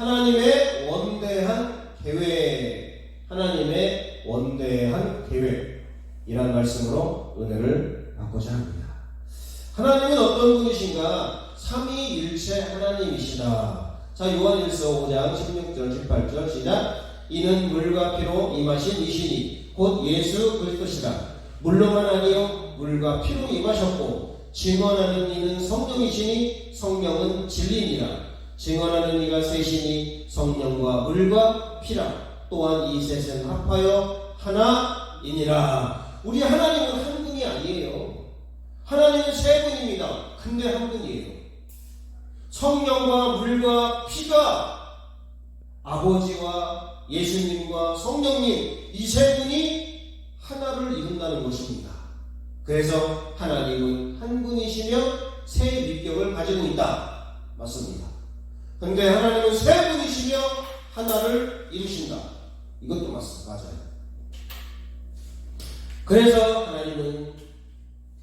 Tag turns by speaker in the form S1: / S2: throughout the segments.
S1: 하나님의 원대한 계획, 하나님의 원대한 계획이란 말씀으로 은혜를 받고자 합니다. 하나님은 어떤 분이신가? 삼위일체 하나님이시다. 자, 요한일서 5장 16절 18절 시작. 이는 물과 피로 임하신 이시니 곧 예수 그리스도시라. 물로만 아니요 물과 피로 임하셨고 증언하는 이는 성령이시니 성령은 진리니라. 증언하는 이가 셋이니 성령과 물과 피라. 또한 이 셋은 합하여 하나이니라. 우리 하나님은 한 분이 아니에요. 하나님은 세 분입니다. 근데 한 분이에요. 성령과 물과 피가 아버지와 예수님과 성령님 이 세 분이 하나를 이룬다는 것입니다. 그래서 하나님은 한 분이시며 세 위격을 가지고 있다. 맞습니다. 근데 하나님은 세 분이시며 하나를 이루신다. 이것도 맞습니다. 맞아요. 그래서 하나님은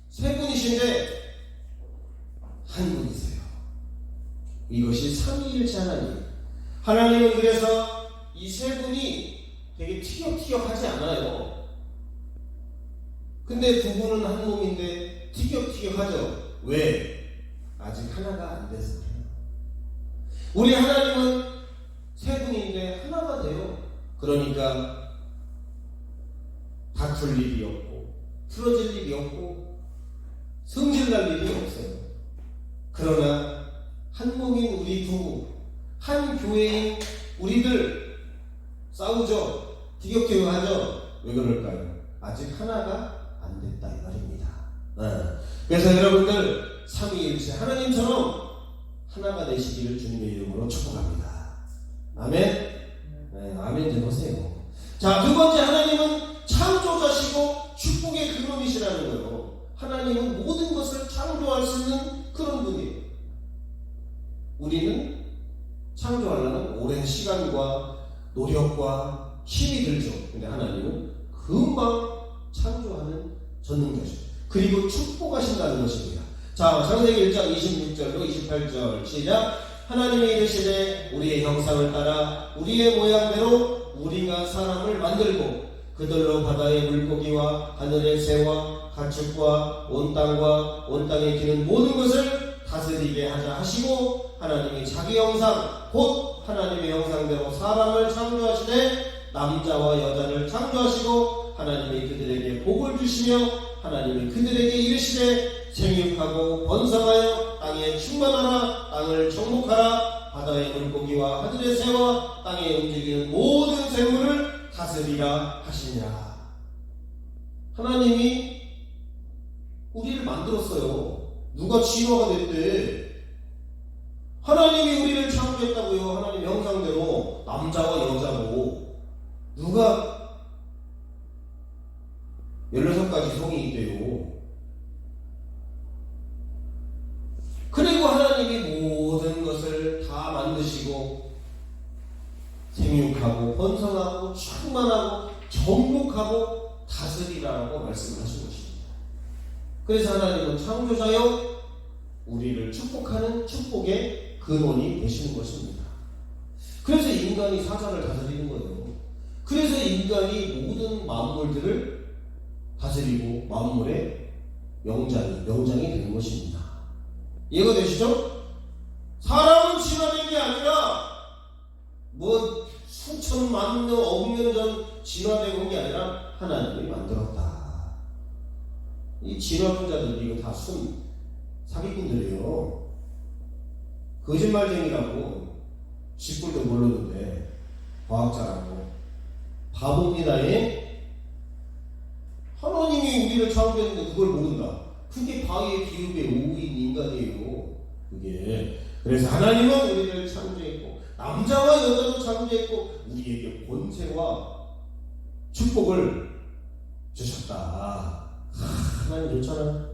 S1: 세 분이신데 한 분이세요. 이것이 삼위일체 하나님. 하나님은 그래서 이 세 분이 되게 티격태격하지 않아요. 근데 두 분은 한 몸인데 티격태격하죠. 왜? 아직 하나가 안 돼서 그래요. 우리 하나님은 세 분인데 하나가 돼요. 그러니까 다툴 일이 없고 틀어질 일이 없고 성질날 일이 없어요. 그러나 한 몸인 우리 부부, 한 교회인 우리들 싸우죠. 티격태격하죠. 왜 그럴까요? 아직 하나가 안 됐다 이 말입니다. 그래서 여러분들 삼위일체 하나님처럼 하나가 되시기를 주님의 이름으로 축복합니다. 아멘. 네, 아멘 좀 하세요. 자, 두 번째, 하나님은 창조자시고 축복의 근원이시라는 거예요. 하나님은 모든 것을 창조할 수 있는 그런 분이에요. 우리는 창조하려면 오랜 시간과 노력과 힘이 들죠. 근데 하나님은 금방 창조하는 전능자죠. 그리고 축복하신다는 것입니다. 자, 창세기 1장 26절로 28절 시작. 하나님이 이르시되 우리의 형상을 따라 우리의 모양대로 우리가 사람을 만들고 그들로 바다의 물고기와 하늘의 새와 가축과 온 땅과 온 땅에 기는 모든 것을 다스리게 하자 하시고 하나님이 자기 형상 곧 하나님의 형상대로 사람을 창조하시되 남자와 여자를 창조하시고 하나님이 그들에게 복을 주시며 하나님이 그들에게 이르시되 생육하고 번성하여 땅에 충만하라. 땅을 정복하라. 바다의 물고기와 하늘의 새와 땅에 움직이는 모든 생물을 다스리라 하시니라. 하나님이 우리를 만들었어요. 누가 진화가 됐대? 하나님이 우리를 창조했다고요. 하나님 형상대로 남자와 여자로. 누가 16가지 성이 있대요. 그리고 하나님이 모든 것을 다 만드시고 생육하고 번성하고 충만하고 정복하고 다스리라고 말씀하신 것입니다. 그래서 하나님은 창조자여 우리를 축복하는 축복의 근원이 되시는 것입니다. 그래서 인간이 사자를 다스리는 거예요. 그래서 인간이 모든 만물들을 다스리고 만물의 명장이 되는 것입니다. 이해가 되시죠? 사람은 진화된 게 아니라 뭐 수천만 년, 억 년 전 진화되고 온 게 아니라 하나님이 만들었다. 이 진화론자들 이거 다 사기꾼들이에요. 거짓말쟁이라고 직불도 모르는데 과학자라고 바보입니다. 하나님이 우리를 창조했는데 그걸 모른다. 그게 바위의 기업의 오인 인간이에요. 그게. 그래서 하나님은 우리를 창조했고 남자와 여자도 창조했고 우리에게 권세와 축복을 주셨다. 하나님 좋잖아.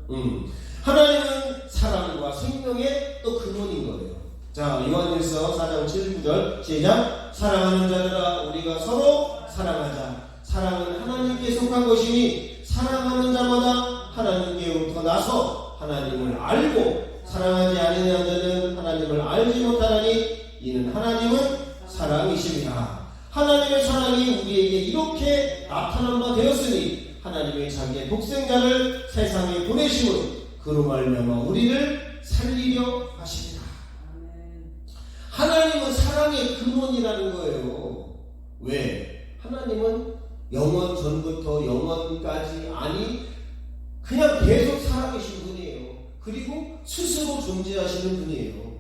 S1: 하나님은 사랑과 생명의 또 근원인 거예요. 자, 요한일서 4장 7-9절 시작. 사랑하는 자들아 우리가 서로 사랑하자. 사랑은 하나님께 속한 것이니 사랑하는 자마다 하나님께로부터 나서 하나님을 알고 사랑하지 않는 자들은 하나님을 알지 못하나니 이는 하나님은 사랑이십니다. 하나님의 사랑이 우리에게 이렇게 나타난 바 되었으니 하나님의 자기의 독생자를 세상에 보내심으로 그로 말미암아 우리를 살리려 하십니다. 하나님은 사랑의 근원이라는 거예요. 왜? 하나님은 영원 전부터 영원까지 아니 그냥 계속 살아계신 분이에요. 그리고 스스로 존재하시는 분이에요.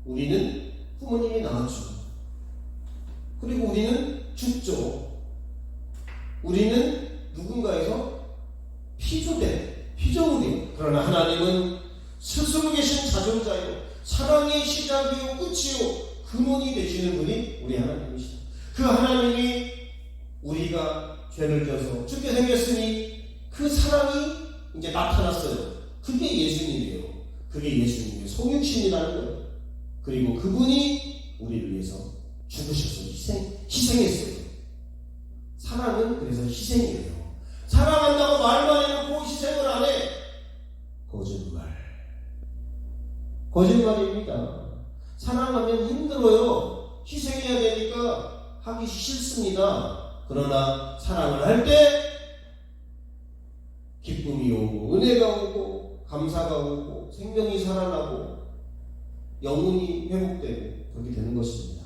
S1: 우리는 부모님이 낳았죠. 그리고 우리는 죽죠. 우리는 누군가에서 피조물이에요. 그러나 하나님은 스스로 계신 자존자요, 사랑의 시작이요 끝이요 근원이 되시는 분이 우리 하나님이시다. 그 하나님이 우리가 죄를 져서 죽게 생겼으니 그 사랑이 이제 나타났어요. 그게 예수님이에요. 그게 예수님의 성육신이라는 거예요. 그리고 그분이 우리를 위해서 죽으셔서 희생했어요. 사랑은 그래서 희생이에요. 사랑한다고 말만 해놓고 희생을 안 해. 거짓말입니다. 사랑하면 힘들어요. 희생해야 되니까 하기 싫습니다. 그러나 사랑을 할 때 기쁨이 오고 은혜가 오고 감사가 오고 생명이 살아나고 영혼이 회복되고 그렇게 되는 것입니다.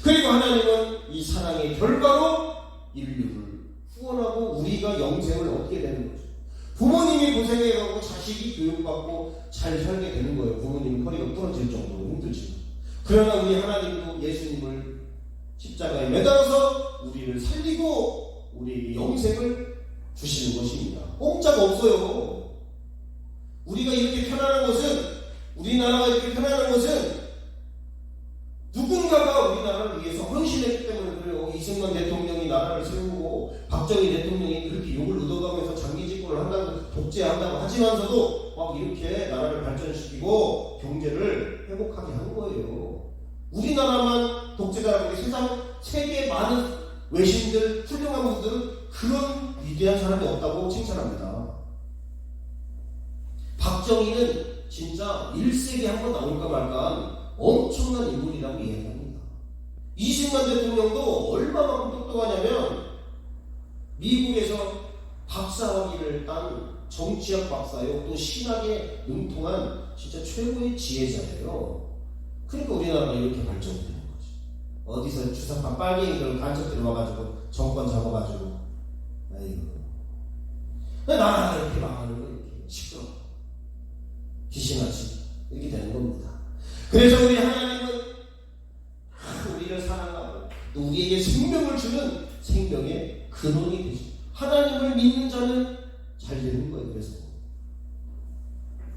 S1: 그리고 하나님은 이 사랑의 결과로 인류를 후원하고 우리가 영생을 얻게 되는 거죠. 부모님이 고생해가고 자식이 교육받고 잘 살게 되는 거예요. 부모님이 허리가 부러질 정도로 힘들지만. 그러나 우리 하나님도 예수님을 십자가에 매달아서 우리를 살리고 우리에게 영생을 주시는 것입니다. 공짜가 없어요. 우리가 이렇게 편안한 것은, 우리나라가 이렇게 편안한 것은 누군가가 우리나라를 위해서 헌신했기 때문에 그래요. 이승만 대통령이 나라를 세우고 박정희 대통령이 그렇게 욕을 얻어가면서 장기 집권을 한다고 독재한다고 하지만서도 막 이렇게 나라를 발전시키고 경제를 회복하게 한 거예요. 우리나라만 독재자라고 세상 세계 많은 외신들, 훌륭한 분들은 그런 위대한 사람이 없다고 칭찬합니다. 박정희는 진짜 1세기에 한 번 나올까 말까 엄청난 인물이라고 이야기합니다. 이승만 대통령도 얼마만큼 똑똑하냐면 미국에서 박사학위를 딴 정치학 박사요, 또 신학에 능통한 진짜 최고의 지혜자예요. 그러니까 우리나라가 이렇게 발전되는 거지. 어디서 주사파 빨갱이들 간첩들 와가지고 정권 잡아가지고 아이고 나라가 이렇게 망하는 거 이렇게 시끄러 귀신같이 이렇게 되는 겁니다. 그래서 우리 하나님은 우리를 사랑하고 또 우리에게 생명을 주는 생명의 근원이 되죠. 하나님을 믿는 자는 잘 되는 거예요. 그래서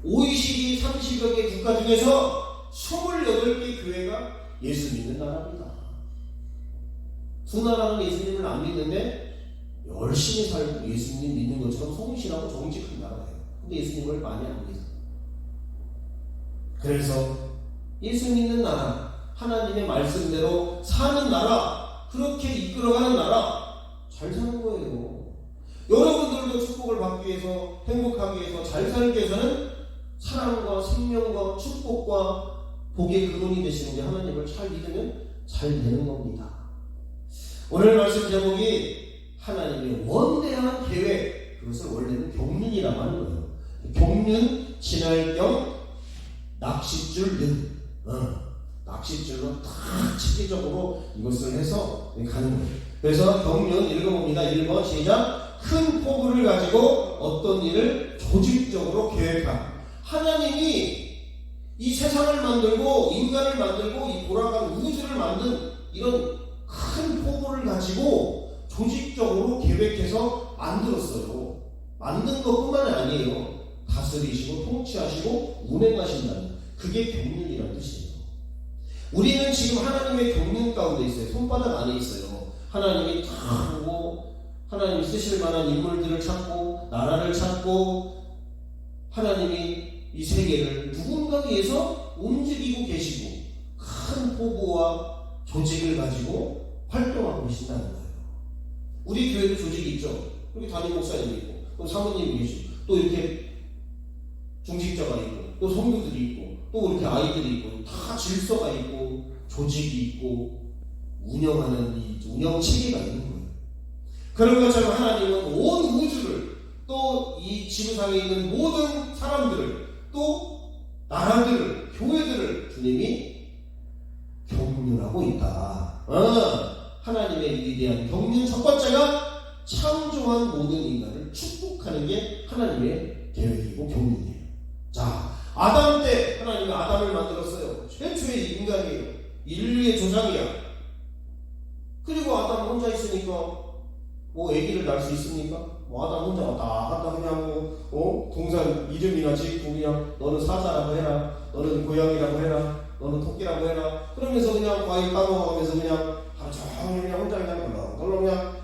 S1: OECD 30여 개 국가 중에서 28개 교회가 예수 믿는 나라입니다. 두 나라는 예수님을 안 믿는데 열심히 살고 예수님 믿는 것처럼 성실하고 정직한 나라예요. 근데 예수님을 많이 안 믿어요. 그래서 예수 믿는 나라, 하나님의 말씀대로 사는 나라, 그렇게 이끌어가는 나라 잘 사는 거예요. 여러분들도 축복을 받기 위해서, 행복하기 위해서, 잘 살기 위해서는 사랑과 생명과 축복과 복의 근원이 되시는 게 하나님을 잘 믿으면 잘 되는 겁니다. 오늘 말씀 제목이 하나님의 원대한 계획, 그것을 원래는 경륜이라고 하는 거예요. 경륜, 진할경, 낚싯줄 낚싯줄로 다 체계적으로 이것을 해서 가는 거예요. 그래서 경륜 읽어봅니다. 1번 시작. 큰 포부를 가지고 어떤 일을 조직적으로 계획함. 하나님이 이 세상을 만들고 인간을 만들고 이 돌아가는 우주를 만든 이런 큰 포부를 가지고 조직적으로 계획해서 만들었어요. 만든 것뿐만 아니에요. 다스리시고 통치하시고 운행하신다는, 그게 경륜이라는 뜻이에요. 우리는 지금 하나님의 경륜 가운데 있어요. 손바닥 안에 있어요. 하나님이 다 보고 하나님이 쓰실 만한 인물들을 찾고 나라를 찾고 하나님이 이 세계를 누군가 위해서 움직이고 계시고 큰 포부와 조직을 가지고 활동하고 계신다는 거예요. 우리 교회도 조직이 있죠. 여기 담임 목사님이 있고 또 사모님이 계시고 또 이렇게 중직자가 있고 또 성도들이 있고 또 이렇게 아이들이 있고 다 질서가 있고 조직이 있고 운영하는 이 운영 체계가 있는 거예요. 그런 것처럼 하나님은 온 우주를 또 이 지구상에 있는 모든 사람들을 또 나라들을 교회들을 주님이 경륜하고 있다. 하나님의 위대한 경륜 첫 번째가 창조한 모든 인간을 축복하는 게 하나님의 계획이고 경륜이에요. 자, 아담 때 하나님이 아담을 만들었어요. 최초의 인간이에요. 인류의 조상이야. 그리고 아담 혼자 있으니까 뭐 아기를 낳을 수 있습니까? 뭐 아담 혼자 왔다 갔다 그냥 동산 이름이나 짓고 그냥 너는 사자라고 해라, 너는 고양이라고 해라, 너는 토끼라고 해라. 그러면서 그냥 과일 따먹어가면서 그냥 하루 종일 그냥 혼자 그냥 덜렁덜렁 그냥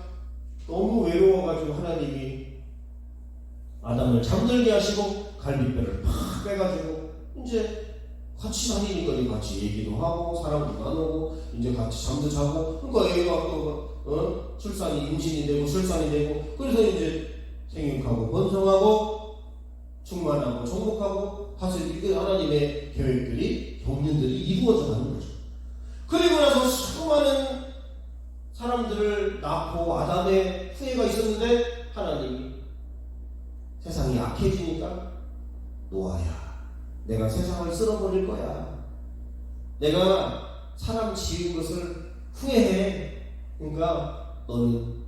S1: 너무 외로워가지고 하나님이 아담을 잠들게 하시고 갈비뼈를 팍 빼가지고 이제 같이 다니니까 같이 얘기도 하고 사랑도 나누고 이제 같이 잠도 자고 그러니까 애가 또 출산이 임신이 되고 출산이 되고 그래서 이제 생육하고 번성하고 충만하고 정복하고 사실 이게 하나님의 계획들이 경륜들이 이루어져 가는 거죠. 그리고 나서 수많은 사람들을 낳고 아담의 후예가 있었는데 하나님이 세상이 악해지니까 노아야, 내가 세상을 쓸어버릴 거야. 내가 사람 지은 것을 후회해. 그러니까 너는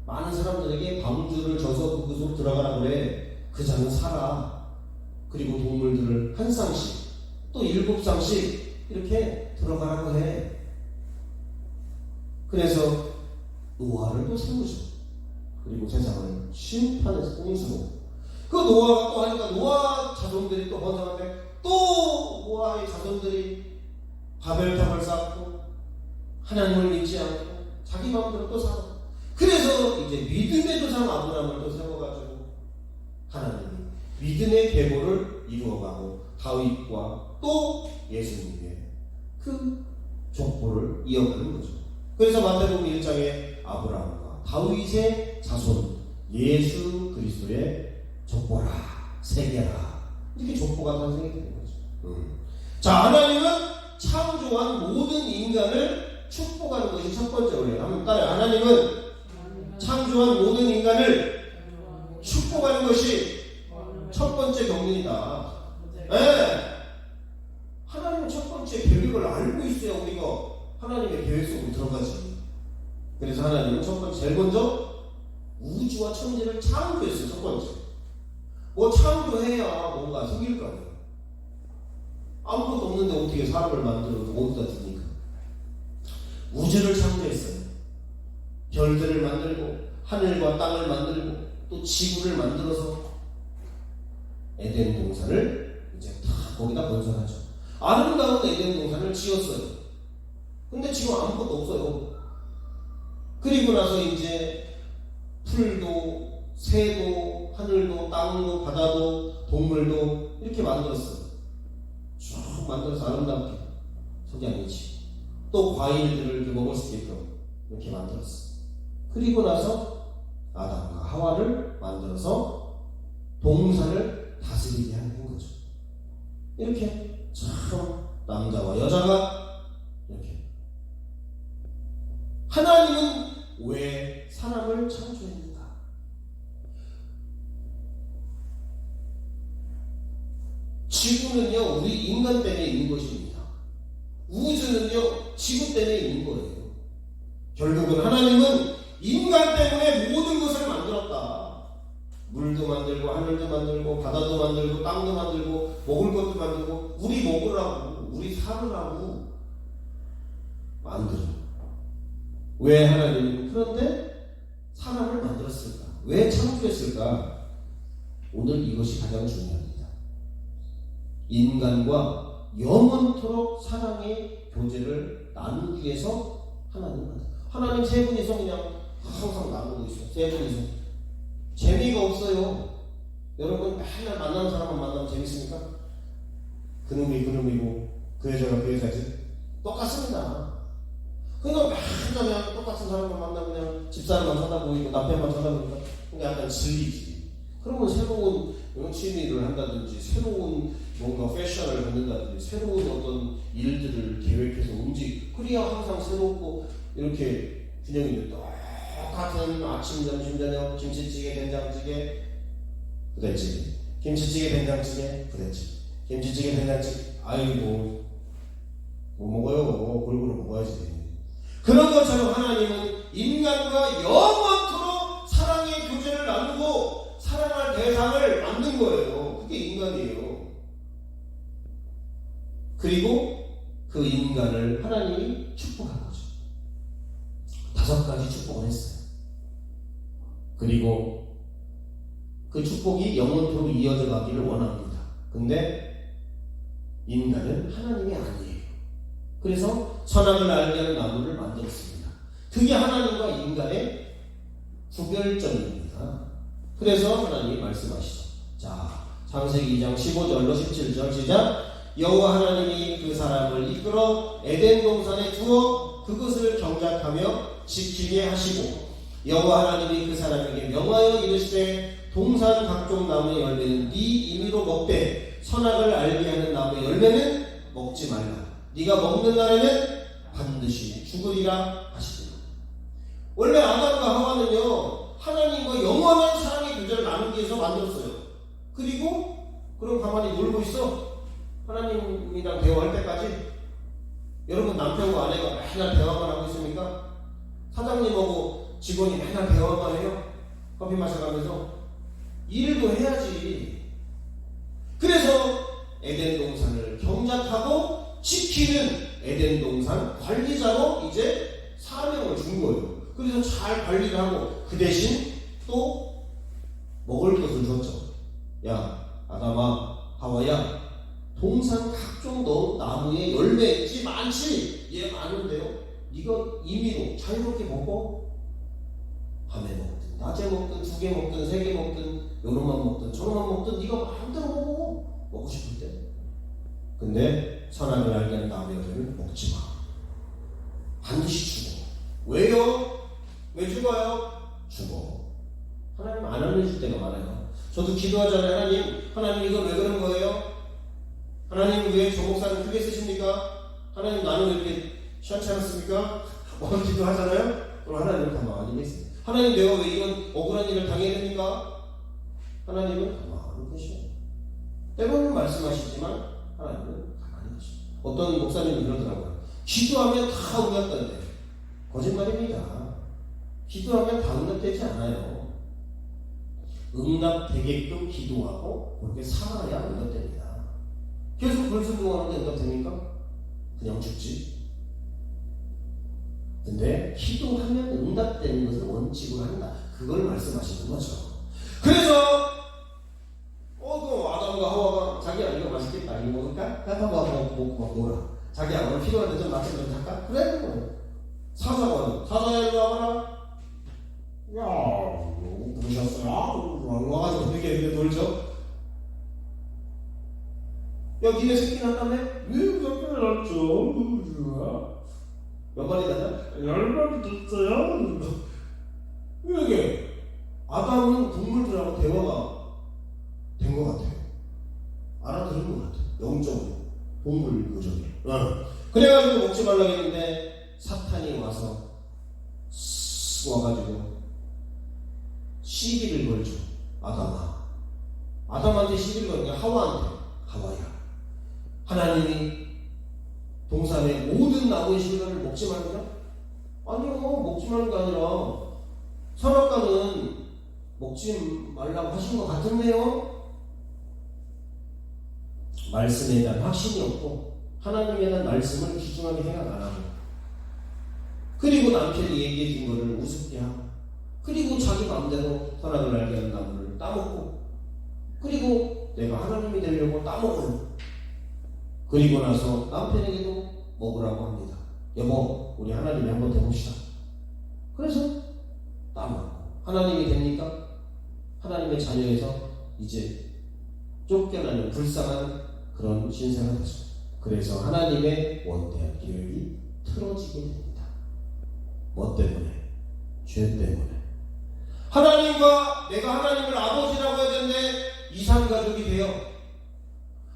S1: 많은 사람들에게 방주를 져서 그 속으로 들어가라 그래. 그 자는 살아. 그리고 동물들을 한 쌍씩 또 7쌍씩 이렇게 들어가라고 해. 그래서 노아를 또 세우죠. 그리고 세상을 심판해서 공수하고 그 노아가 또 하니까 노아 자손들이 또 번성하는데 또 노아의 자손들이 바벨탑을 쌓고 하나님을 믿지 않고 자기 마음대로 또 살아. 그래서 이제 믿음의 조상 아브라함을 또 세워가지고 하나님이 믿음의 계보를 이루어가고 다윗과 또 예수님의 그 족보를 이어가는 거죠. 그래서 마태복음 1장에 아브라함과 다윗의 자손 예수 그리스도의 족보라 세계라 이렇게 족보가 탄생이 되는 거죠. 자, 하나님은 창조한 모든 인간을 축복하는 것이 첫 번째 원리예요. 한번 따라요. 하나님은 창조한 모든 인간을 축복하는 것이 첫 번째 경륜이다. 네. 하나님은 첫 번째 계획을 알고 있어야 우리가 하나님의 계획 속으로 들어가지. 그래서 하나님은 첫 번째, 제일 먼저 우주와 천지를 창조했어요. 첫 번째. 뭐 창조해야 뭔가 생길 거 아니에요. 아무것도 없는데 어떻게 사람을 만들어서 어디다 두니까. 우주를 창조했어요. 별들을 만들고 하늘과 땅을 만들고 또 지구를 만들어서 에덴 동산을 이제 다 거기다 건설하죠. 아름다운 에덴 동산을 지었어요. 근데 지금 아무것도 없어요. 그리고 나서 이제 풀도 새도 하늘도 땅도 바다도 동물도 이렇게 만들었어요. 쭉 만들어서 아름답게 석양이지. 또 과일들을 이렇게 먹을 수 있게끔 이렇게 만들었어요. 그리고 나서 아담과 하와를 만들어서 동산을 다스리게 하는 거죠. 이렇게 참 남자와 여자가 이렇게. 하나님은 왜 사람을 창조했는가? 지구는요 우리 인간 때문에 있는 것입니다. 우주는요 지구 때문에 있는 거예요. 결국은 하나님은 인간 때문에 모든 것을 만들었다. 물도 만들고 하늘도 만들고 바다도 만들고 땅도 만들고 먹을 것도 만들고 우리 먹으라고 우리 살으라고 만들어. 왜 하나님은 그런데 사람을 만들었을까? 왜 창조했을까? 오늘 이것이 가장 중요합니다. 인간과 영원토록 사랑의 교제를 나누기 위해서 하나님 세 분이서 그냥 항상 나누고 있어요. 세 분이서 재미가 없어요. 여러분 맨날 만나는 사람만 만나면 재밌습니까? 그놈이 그놈이고 그 여자가 그 여자지 똑같습니다. 그냥 맨날 똑같은 사람만 만나면 그냥 집사람만 쳐다보이고 남편만 쳐다보니까 약간 질리지. 그러면 새로운 취미를 한다든지 새로운 뭔가 패션을 갖는다든지 새로운 어떤 일들을 계획해서 그래야 항상 새롭고 이렇게 균형이 돼. 똑같은 아침, 점심, 저녁 김치찌개, 된장찌개, 부대찌개, 김치찌개, 된장찌개, 부대찌개, 김치찌개, 된장찌개. 아이고 못 먹어요. 골고루 먹어야지. 그런 것처럼 하나님은 인간과 영원토록 사랑의 교제를 나누고 사랑할 대상을 만든 거예요. 그게 인간이에요. 그리고 그 인간을 하나님이 축복한 거죠. 5가지 축복을 했어요. 그리고 그 축복이 영원토록 이어져 가기를 원합니다. 근데 인간은 하나님이 아니에요. 그래서 선악을 알게 하는 나무를 만들었습니다. 그게 하나님과 인간의 구별점입니다. 그래서 하나님이 말씀하시죠. 자, 창세기 2장 15절로 17절 시작. 여호와 하나님이 그 사람을 이끌어 에덴 동산에 두어 그것을 경작하며 지키게 하시고 여호와 하나님이 그 사람에게 명하여 이르시되 동산 각종 나무의 열매는 네 임의로 먹되 선악을 알게 하는 나무의 열매는 먹지 말라. 네가 먹는 날에는 반드시 죽으리라 하시더라. 원래 아담과 하와는요 하나님과 영원한 사랑의 교제를 나누기 위해서 만들었어요. 그리고 그럼 가만히 놀고 있어? 하나님이랑 대화할 때까지? 여러분 남편과 아내가 맨날 대화만 하고 있습니까? 사장님하고 직원이 맨날 대화만 해요? 커피 마셔가면서? 일도 해야지. 그래서 에덴 동산을 경작하고 지키는 에덴 동산 관리자로 이제 사명을 준 거예요. 그래서 잘 관리를 하고 그 대신 또 먹을 것을 줬죠. 야 아담아 하와야 동산 각종 나무의 열매 있지 많지 얘 많은데요. 네가 임의로 자유롭게 먹고 밤에 먹든 낮에 먹든 2개 먹든 3개 먹든 요놈만 먹든 저놈만 먹든 네가 마음대로 먹고 싶을 때. 근데 선악을 알게 하는 나무의 열매를 먹지 마. 반드시 죽어. 왜요? 왜 죽어요? 죽어. 하나님 안 알려줄 때가 많아요. 저도 기도하잖아요. 하나님 이건 왜 그런 거예요? 하나님 왜 저 목사는 크게 쓰십니까? 하나님 나는 이렇게 시원치 않았습니까? 기도하잖아요. 그럼 하나님은 가만히 계세요. 하나님 내가 왜 이런 억울한 일을 당해야 됩니까? 하나님은 가만히 계셔요. 때로는 말씀하시지만 하나님은 가만히 계셔요. 어떤 목사님이 그러더라고요. 기도하면 다 응답된대. 거짓말입니다. 기도하면 다 응답되지 않아요. 응답되게끔 기도하고 그렇게 살아야 응답됩니다. 계속 불순종하는데 응답됩니까? 그냥 죽지. 근데 기도하면 응답되는 것을 원칙으로 한다. 그걸 말씀하시는 거죠. 그래서 그 아담과 하와가 자기야 이거 맛있겠다. 이거 먹을까? 먹고 먹어라. 자기야 오늘 필요한데 좀 낮춰 좀 할까? 그래 그거. 사자야 이리 와봐라. 야 부르셨어요? 와가지고 되게 놀죠. 야 니네 새끼 낳았다며? 네 새끼 낳았죠. 몇 마리 낳았냐? 10마리 낳았어요. 이게 아담은 동물들하고 대화가 된 것 같아요. 알아들은 것 같아요. 영적으로 동물 요정이. 그래가지고 먹지 말라고 했는데 사탄이 와가지고 시비를 걸죠. 아담한테 시비를 걸는 게 하와야. 하나님이 동산의 모든 나무의 실과를 먹지 말라? 아니요, 먹지 말는 게 아니라 선악과는 먹지 말라고 하신 것 같은데요? 말씀에 대한 확신이 없고 하나님에 대한 말씀을 귀중하게 생각 안 하고 그리고 남편이 얘기해 준 거를 우습게 하고 그리고 자기 마음대로 선악을 알게 하는 나무를 따먹고 그리고 내가 하나님이 되려고 따먹어요. 그리고 나서 남편에게도 먹으라고 합니다. 여보 우리 하나님이 한번 돼봅시다. 그래서 따먹고 하나님이 됩니까? 하나님의 자녀에서 이제 쫓겨나는 불쌍한 그런 신세가 되죠. 그래서 하나님의 원대한 계획이 틀어지게 됩니다. 뭐 때문에? 죄 때문에. 하나님과 내가 하나님을 아버지라고 해야 되는데 이산가족이 돼요.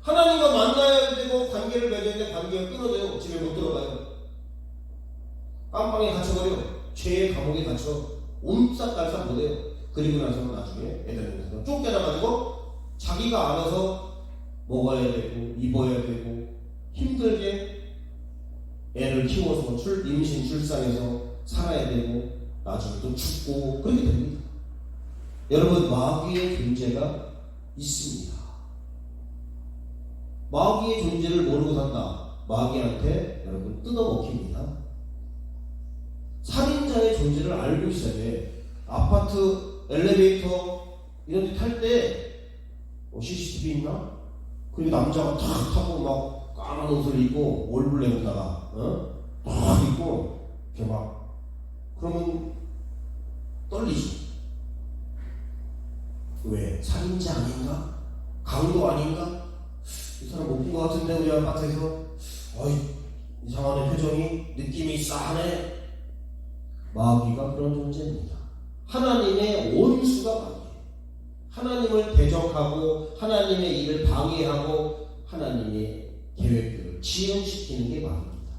S1: 하나님과 만나야 되고 관계를 맺어야 되는데 관계가 끊어져요. 집에 못 들어가요. 깜빵에 갇혀버려. 죄의 감옥에 갇혀 옴싹달싹 못해요. 그리고 나서 나중에 애들에서 쫓겨나가지고 자기가 알아서 먹어야 되고 입어야 되고 힘들게 애를 키워서 임신 출산해서 살아야 되고 나중에 또 죽고 그렇게 됩니다. 여러분, 마귀의 존재가 있습니다. 마귀의 존재를 모르고 산다. 마귀한테 여러분 뜯어먹힙니다. 살인자의 존재를 알고 있어야 돼. 아파트 엘리베이터 이런 데 탈 때 CCTV 있나? 그리고 남자가 탁 타고 막 까만 옷을 입고 올블랙에다가 탁 입고 이렇게 막 그러면 떨리지. 왜? 살인자 아닌가? 강도 아닌가? 이 사람 못 본 것 같은데 우리 아파트에서 이상하네, 표정이 느낌이 싸하네. 마귀가 그런 존재입니다. 하나님의 원수가 마귀예요. 하나님을 대적하고 하나님의 일을 방해하고 하나님의 계획들을 지연시키는 게 마귀입니다.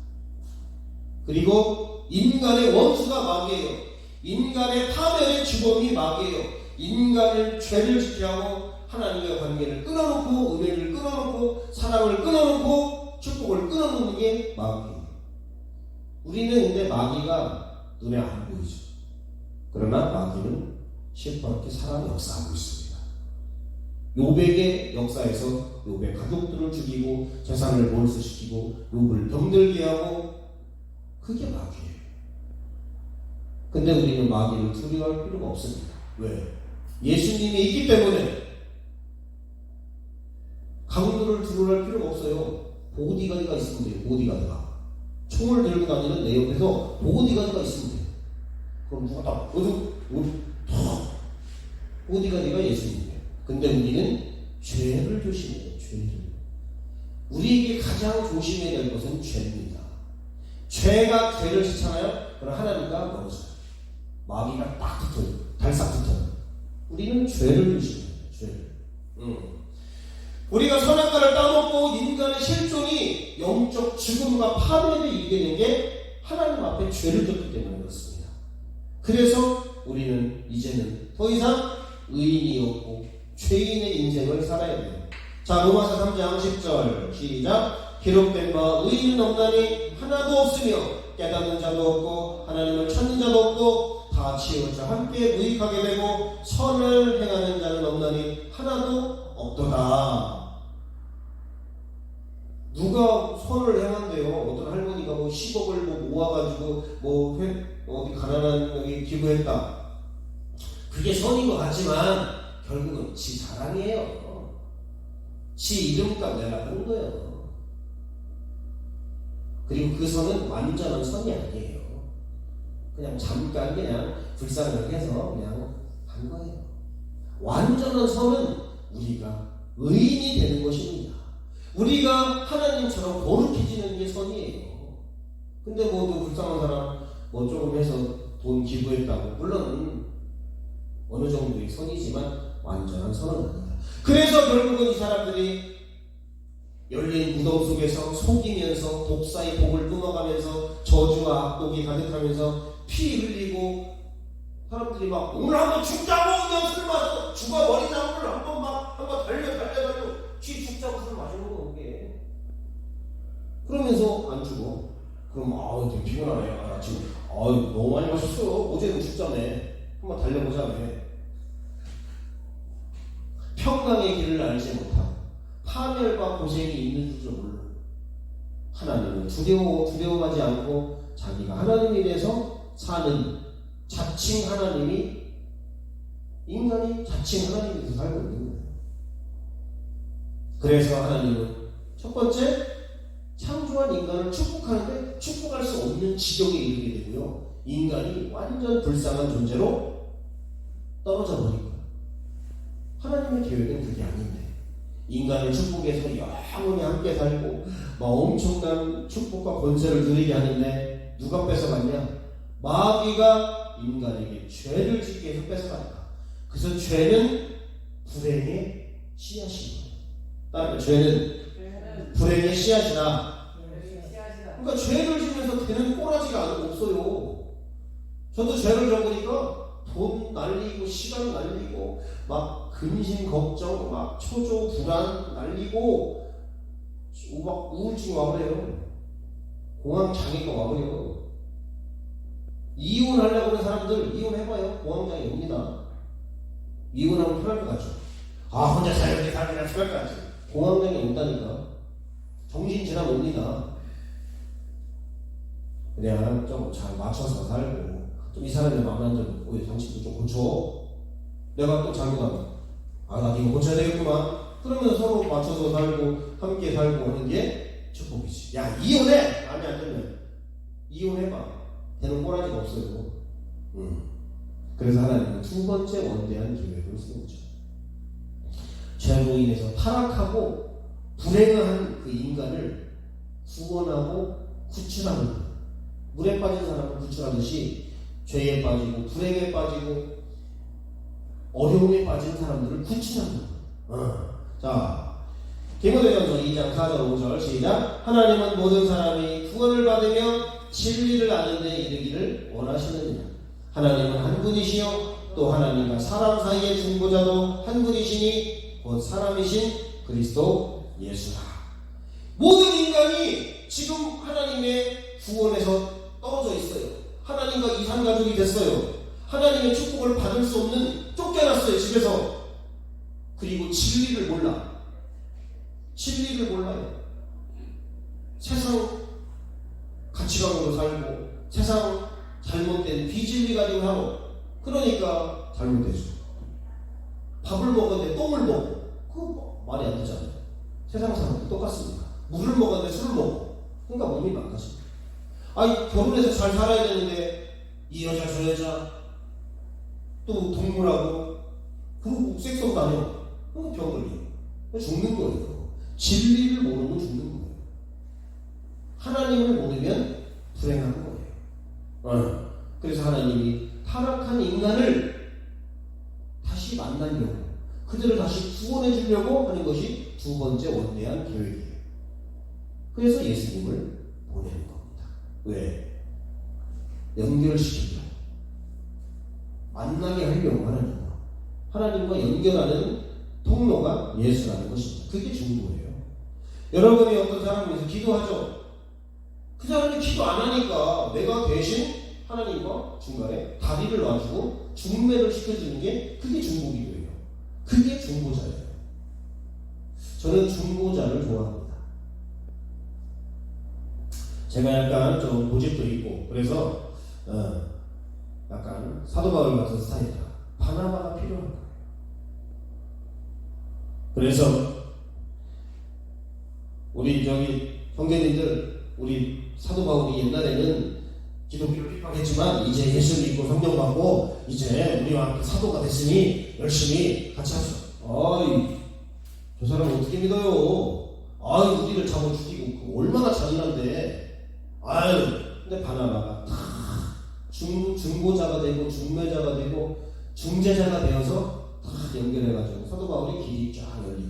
S1: 그리고 인간의 원수가 마귀예요. 인간의 파멸의 주범이 마귀예요. 인간을 죄를 짓게 하고 하나님의 관계를 끊어놓고 은혜를 끊어놓고 사랑을 끊어놓고 축복을 끊어놓는 게 마귀예요. 우리는 근데 마귀가 눈에 안 보이죠. 그러나 마귀는 시퍼렇게 살아 역사하고 있습니다. 요백의 역사에서 요백 가족들을 죽이고 재산을 몰수시키고 욥을 병들게 하고 그게 마귀예요. 근데 우리는 마귀를 두려워할 필요가 없습니다. 왜? 예수님이 있기 때문에 강도를 두려워할 필요가 없어요. 보디가드가 있으면 돼요. 보디가드가 총을 들고 다니는 내 옆에서 보디가드가 있으면 돼요. 그럼 누가 딱 보디가드가 예수님이에요. 근데 우리는 죄를 조심해요. 죄를. 우리에게 가장 조심해야 될 것은 죄입니다. 죄가 죄를 짓잖아요. 그럼 하나님과 멀어져요. 마귀가 딱 붙어요. 달싹 붙어요. 우리는 죄를 조심해야 돼요. 죄를. 우리가 선악과를 따먹고 인간의 실종이 영적 죽음과 파멸에 이르게 된 게 하나님 앞에 죄를 졌기 때문에 그렇습니다. 그래서 우리는 이제는 더 이상 의인이 없고 죄인의 인생을 살아야 돼요. 자, 로마서 3장 10절 시작. 기록된 바 의인은 없나니 하나도 없으며 깨닫는 자도 없고 하나님을 찾는 자도 없고 다 치우쳐 함께 무익하게 되고 선을 행하는 자는 없나니 하나도 없도다. 누가 선을 행한대요? 어떤 할머니가 10억을 모아가지고 어디 가난한 여기 기부했다. 그게 선인 것 같지만 결국은 지 자랑이에요. 지 이름값 내라는 거예요. 그리고 그 선은 완전한 선이 아니에요. 그냥 잠깐 그냥 불쌍하게 해서 그냥 한 거예요. 완전한 선은 우리가 의인이 되는 것입니다. 우리가 하나님처럼 거룩해지는 게 선이에요. 근데 뭐 불쌍한 사람 조금 해서 돈 기부했다고 물론 어느 정도의 선이지만 완전한 선은 아니다. 그래서 결국은 이 사람들이 열린 무덤 속에서 속이면서 독사의 복을 뿜어가면서 저주와 악독이 가득하면서 피 흘리고 사람들이 막 오늘 한번 죽자고 그냥 술 마셔 죽어버리자고 한번 달려 쥐 죽자고 술 마시는 거 그게. 그러면서 안 죽어. 그럼 되게 피곤하네. 지금 너무 많이 마셨어. 어제는 죽자며. 한번 달려보자며. 평강의 길을 알지 못하고 파멸과 고생이 있는 줄을 몰라. 하나님을 두려워하지 않고 자기가 하나님에 대해서 사는 자칭 하나님이 인간이 자칭 하나님에 대해서 살고 있는 거예요. 그래서 하나님은 첫 번째 창조한 인간을 축복하는데 축복할 수 없는 지경에 이르게 되고요. 인간이 완전 불쌍한 존재로 떨어져 버린 거예요. 하나님의 계획은 그게 아닌데 인간을 축복해서 영원히 함께 살고 엄청난 축복과 권세를 누리게 하는데 누가 뺏어갔냐? 마귀가 인간에게 죄를 짓게 해서 뺏어간다. 그래서 죄는 불행의 씨앗이다. 따라서 죄는 불행의 씨앗이다. 그러니까 죄를 지면서 되는 꼬라지가 없어요. 저도 죄를 져보니까 돈 날리고 시간 날리고 막 근심 걱정 막 초조 불안 날리고 막 우울증 와버려요. 공황 장애가 와버려요. 이혼하려고 하는 사람들 이혼해봐요. 공황 장애 옵니다. 이혼하면 편할 것 같죠. 혼자 살게 편할 것 같죠. 공황 장애 온다니까. 정신질환 옵니다. 그냥 좀 잘 맞춰서 살고 좀 이 사람의 마음만 좀 당신도 좀 고쳐. 내가 또 잘못하면 나 이거 고쳐야 되겠구만. 그러면 서로 맞춰서 살고 함께 살고 하는 게 축복이지. 야 이혼해! 마음에 안 들면 이혼해봐. 되는 꼬라지가 없어요. 그래서 하나님은 두 번째 원대한 계획을 세우죠. 죄로 인해서 타락하고 불행한 그 인간을 구원하고 구출하는 것. 물에 빠진 사람을 구출하듯이 죄에 빠지고 불행에 빠지고 어려움에 빠진 사람들을 구출하는 것. 자, 디모데전서 2장 4절 5절 시작. 하나님은 모든 사람이 구원을 받으며 진리를 아는 데 이르기를 원하시느니라. 하나님은 한 분이시요 또 하나님과 사람 사이의 중보자도 한 분이시니 곧 사람이신 그리스도 예수라. 모든 인간이 지금 하나님의 구원에서 떨어져 있어요. 하나님과 이산가족이 됐어요. 하나님의 축복을 받을 수 없는 쫓겨났어요. 집에서. 그리고 진리를 몰라. 진리를 몰라요. 세상 가치관으로 살고 세상 잘못된 비진리 가지고 하고 그러니까 잘못되죠. 밥을 먹었는데 똥을 먹어. 그거 말이 안 되잖아요. 세상 사람들 똑같습니다. 물을 먹었는데 술을 먹어. 그러니까 몸이 망가집니다. 결혼해서 잘 살아야 되는데 이 여자 저 여자 또 동물하고 그리고 섹스로 다녀. 그럼 병 걸려. 죽는 거예요. 진리를 모르면 죽는 거예요. 하나님을 모르면 불행한 거예요. 그래서 하나님이 타락한 인간을 다시 만나려고 그들을 다시 구원해 주려고 하는 것이 두 번째 원대한 계획이에요. 그래서 예수님을 보내는 겁니다. 왜? 연결시키려고 만나게 하려고 하나님과 연결하는 통로가 예수라는 것입니다. 그게 중보예요. 여러분이 어떤 사람을 위해서 기도하죠. 그 사람이 기도 안 하니까 내가 대신 하나님과 중간에 다리를 놔주고 중매를 시켜주는 게 그게 중보기도예요. 그게 중보자예요. 저는 중보자를 좋아합니다. 제가 약간 좀 고집도 있고 그래서 약간 사도 바울 같은 스타일이다. 바나바가 필요한 거예요. 그래서 우리 형제님들 우리 사도 바울이 옛날에는 기독교를 핍박했지만 이제 예수 믿고 성령 받고 이제 우리와 함께 사도가 됐으니 열심히 같이 합시다. 저 사람 어떻게 믿어요? 우리를 잡아 죽이고 얼마나 잔인한데. 근데 바나바가 다 중보자가 되고 중매자가 되고 중재자가 되어서 다 연결해가지고 사도 바울의 길이 쫙 열리고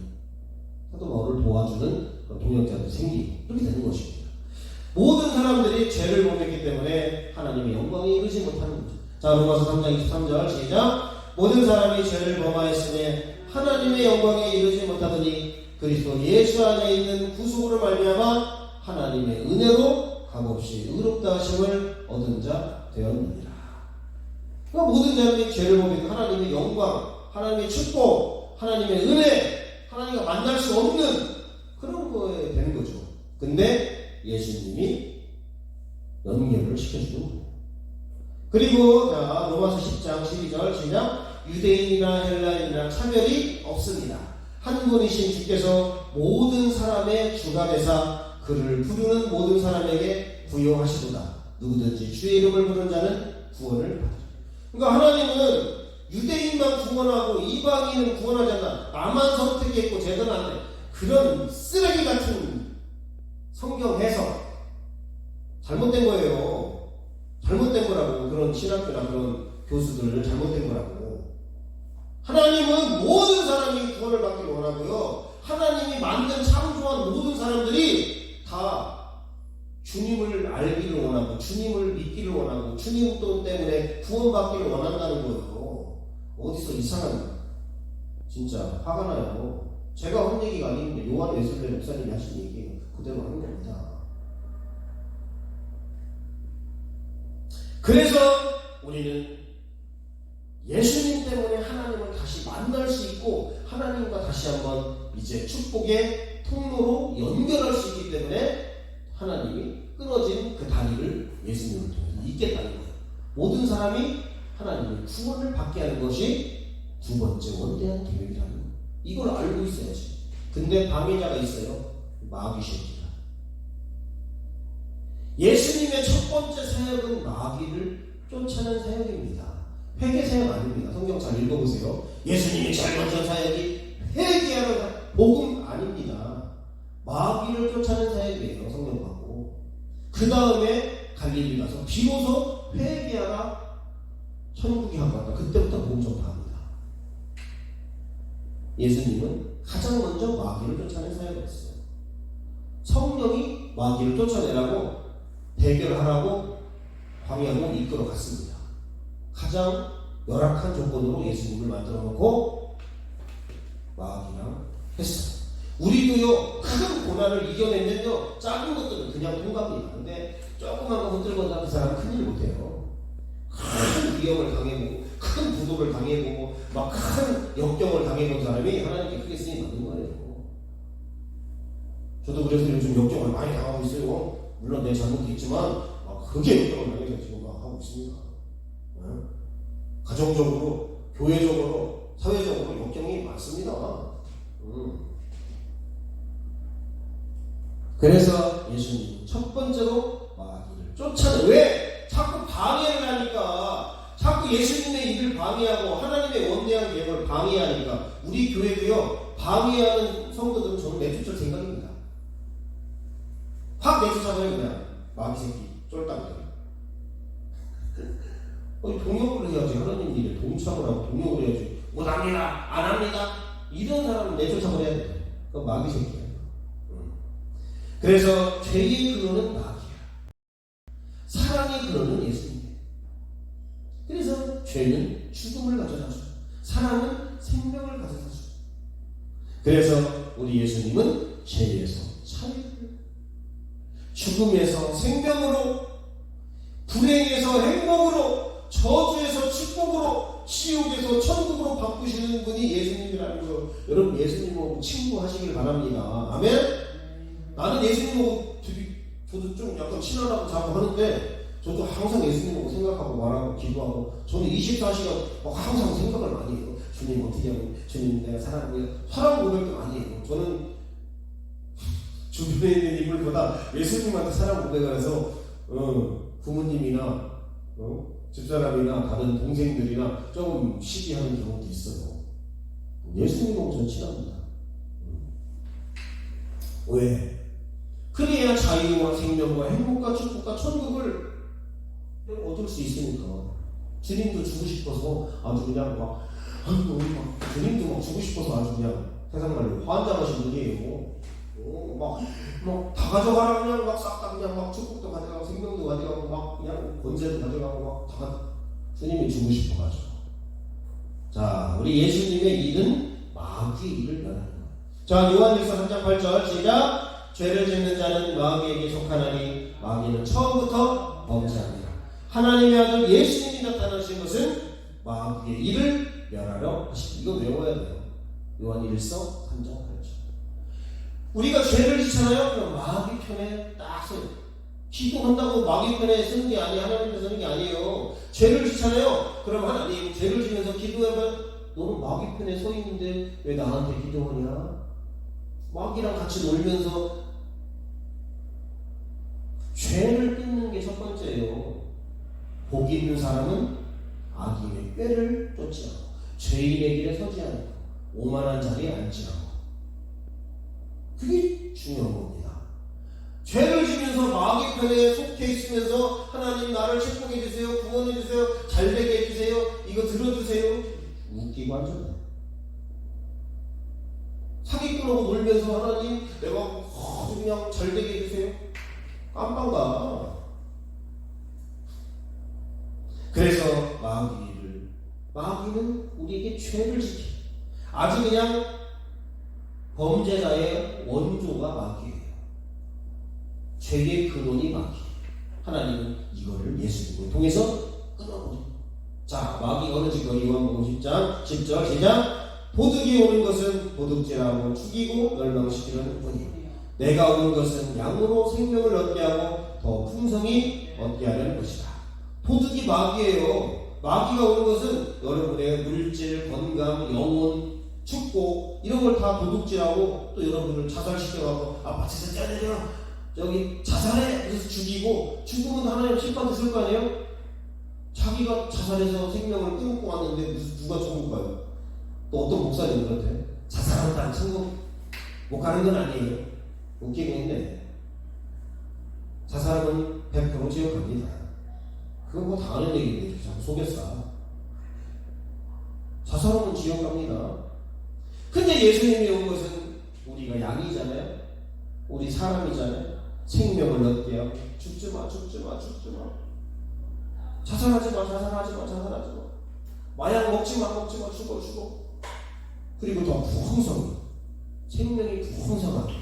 S1: 사도 바울을 도와주는 동역자도 생기고 그렇게 되는 것입니다. 모든 사람들이 죄를 범했기 때문에 하나님의 영광에 이르지 못하는 거죠. 자, 로마서 3장 23절 시작. 모든 사람이 죄를 범하였으니 하나님의 영광에 이르지 못하더니 그리스도 예수 안에 있는 구속으로 말미암아 하나님의 은혜로 값없이 의롭다 하심을 얻은 자 되었느니라. 그러니까 모든 사람이 죄를 범했고 하나님의 영광, 하나님의 축복, 하나님의 은혜, 하나님과 만날 수 없는 그런 거에 되는 거죠. 근데 예수님이 연결을 시켜주는 거예요. 그리고 자, 로마서 10장 12절 시작. 유대인이나 헬라인이나 차별이 없습니다. 한 분이신 주께서 모든 사람의 주가 되사 그를 부르는 모든 사람에게 부여하시도다. 누구든지 주의 이름을 부르는 자는 구원을 받으리라. 그러니까 하나님은 유대인만 구원하고 이방인은 구원하지 않나. 나만 선택했고 제대로 안 돼. 그런 쓰레기 같은 성경 해석 잘못된 거예요. 잘못된 거라고. 그런 그런 신학교나 그런 교수들을 잘못된 거라고. 하나님은 모든 사람이 구원을 받기를 원하고요. 하나님이 만든 창조한 모든 사람들이 다 주님을 알기를 원하고 주님을 믿기를 원하고 주님 때문에 구원받기를 원한다는 거예요. 어디서 이상한 진짜 화가 나요. 제가 한 얘기가 아닌데 요한 웨슬레 목사님이 하신 얘기 그대로 하는 겁니다. 그래서 우리는 예수님 때문에 하나님을 다시 만날 수 있고 하나님과 다시 한번 이제 축복의 통로로 연결할 수 있기 때문에 하나님이 끊어진 그 다리를 예수님을 통해서 잇겠다는 거예요. 모든 사람이 하나님의 구원을 받게 하는 것이 두 번째 원대한 계획이라는 거예요. 이걸 알고 있어야지. 근데 방해자가 있어요. 마귀 새끼가. 예수님의 첫 번째 사역은 마귀를 쫓아낸 사역입니다. 회개 사역 아닙니다. 성경 잘 읽어보세요. 예수님의 제일 먼저 사역이 회개하는 복음 아닙니다. 마귀를 쫓아낸 사역이에요. 성경 받고. 그 다음에 갈릴리 가서 비로소 회개하라 천국이 한가다. 그때부터 복음 전파합니다. 예수님은 가장 먼저 마귀를 쫓아낸 사역을 했어요. 성령이 마귀를 쫓아내라고 대결하라고 광야로 이끌어 갔습니다. 가장 열악한 조건으로 예수님을 만들어 놓고 마귀랑 했어요. 우리도요, 큰 고난을 이겨내면요, 작은 것들은 그냥 통과합니다. 근데 조그만 거 흔들거나 그 사람은 큰일 못해요. 큰 위험을 당해보고, 큰 부도를 당해보고, 막 큰 역경을 당해본 사람이 하나님께 크게 쓰임 받는 거예요. 저도 그래서 요즘 역경을 많이 당하고 있어요. 물론 내 잘못도 있지만, 크게 역경을 당해서 지금 막 하고 있습니다. 가정적으로, 교회적으로, 사회적으로 역경이 많습니다. 그래서 예수님 첫 번째로 마귀를 쫓아내. 왜? 자꾸 방해를 하니까, 자꾸 예수님의 일을 방해하고 하나님의 원대한 계획을 방해하니까 우리 교회도요, 방해하는 성도들은 저는 내쫓을 생각입니다. 확 내쫓아버려요. 그냥 마귀 새끼 쫄딱이들. 동역을 해야지. 하나님 일에 동참을 하고 동역을 해야지. 못합니다, 안 합니다, 이런 사람은 내쫓아버려야 돼. 그건 마귀 새끼야. 그래서 죄의 근원은 마귀야. 사랑의 근원은 예수님이에요. 그래서 죄는 죽음을 가져다 줘. 사랑은 생명을 가져다 줘. 그래서 우리 예수님은 죄에서 자유를, 죽음에서 생명으로, 불행에서 행복으로, 저주에서 축복으로, 지옥에서 천국으로 바꾸시는 분이 예수님이라는 거, 여러분 예수님하고 친구하시길 바랍니다. 아멘? 나는 예수님하고 저도 좀 약간 친하다고 자꾸 하는데, 저도 항상 예수님하고 생각하고 말하고 기도하고, 저는 24시간 항상 생각을 많이 해요. 주님 어떻게 하면, 주님 내가 사랑해요. 사랑 고백도 많이 해요. 저는 주변에 있는 인물보다 예수님한테 사랑 고백을 해서 부모님이나 집사람이나 다른 동생들이나 조금 시기하는 경우도 있어요. 예수님하고 전 친합니다. 왜? 그래야 자유와 생명과 행복과 축복과 천국을 얻을 수 있으니까. 주님도 주고 싶어서 아주 그냥 막 주님도 막 주고 싶어서 아주 그냥 세상 말로 환장하신 분이에요. 다 가져가라. 그냥 막 싹 다 그냥 막 축복도 가져가고 생명도 가져가고 막 그냥 권세도 가져가고 막 다 주님이 주고 싶어가지고. 자, 우리 예수님의 일은 마귀의 일을 면하는 거예요. 자, 요한일서 3장 8절 시작. 죄를 짓는 자는 마귀에게 속하나니 마귀는 처음부터 범죄합니다. 하나님의 아들 예수님이 나타나신 것은 마귀의 일을 멸하려 하십니다. 이거 외워야 돼요. 요한일서 3장 8절. 우리가 죄를 짓잖아요. 그럼 마귀 편에 딱 서요. 기도한다고 마귀 편에 쓰는 게 아니에요. 하나님 편에 쓰는 게 아니에요. 죄를 짓잖아요. 그럼 하나님 죄를 지면서 기도하면 너는 마귀 편에 서 있는데 왜 나한테 기도하냐? 마귀랑 같이 놀면서 죄를 끊는 게 첫 번째예요. 복 있는 사람은 악인의 꾀를 쫓지 않고 죄인의 길에 서지 않고 오만한 자리에 앉지 않고. 그게 중요한 겁니다. 죄를 지면서 마귀 편에 속해 있으면서 하나님 나를 축복해 주세요, 구원해 주세요, 잘 되게 해주세요, 이거 들어주세요. 웃기고 하잖아요. 사기꾼하고 놀면서 하나님 내가 그냥 잘 되게 해주세요. 깜빵 가. 그래서 마귀는 우리에게 죄를 지키. 아주 그냥 범죄자의 원조가 마귀예요. 죄의 근원이 마귀. 하나님은 이거를 예수님을 통해서 끊어버립니다. 자, 마귀가 어느 짓거리 요한복음 10장 10절 시작. 도둑이 오는 것은 도둑질하고 죽이고 멸망시키는 뿐이요 내가 온 것은 양으로 생명을 얻게 하고 더 풍성히 얻게 하려는 것이다. 도둑이 마귀예요. 마귀가 오는 것은 여러분의 물질, 건강, 영혼, 축복 이런 걸 다 도둑질하고 또 여러분을 자살시켜가고 아파트에서 떼내려 저기 자살해 그래서 죽이고 죽으면 하나님 심판 있을 거 아니에요? 자기가 자살해서 생명을 끊고 왔는데 무슨 누가 천국 가요? 또 어떤 목사님들한테 자살한다고 천국 못 가는 건 아니에요. 웃기고 있네. 자살은 100% 지옥 갑니다. 그건 뭐 당하는 얘기인데 자꾸 속였어. 자살하면 지옥 갑니다. 근데 예수님이 온 것은 우리가 양이잖아요. 우리 사람이잖아요. 생명을 얻게 하고 죽지마 죽지마 죽지마 자살하지마 자살하지마 자살하지마 마약 먹지마 죽어 그리고 더 풍성히 생명이 풍성하게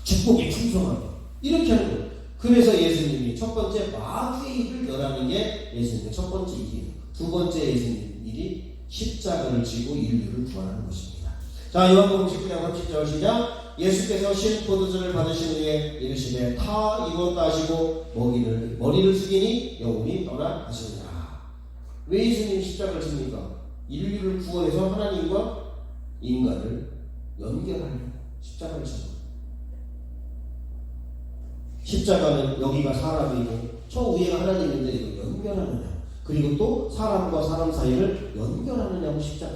S1: 축복이 풍성하게 이렇게 하는 거예요. 그래서 예수님이 첫 번째 마귀의 일을 멸하는 게 예수님의 첫 번째 일이에요. 두 번째 예수님 일이 십자가를 지고 인류를 구원하는 것입니다. 자, 요한복음 19장 30절 시작. 예수께서 신 포도주를 받으신 후에 이르시되 다 이루었다 하시고 머리를 숙이니 영혼이 떠나 가시니라. 왜 예수님이 십자가를 집니까? 인류를 구원해서 하나님과 인간을 연결하려 십자가를 집니다. 십자가는 여기가 사람이고 저 위에가 하나님인데 이거 연결하느냐, 그리고 또 사람과 사람 사이를 연결하느냐고 십자가.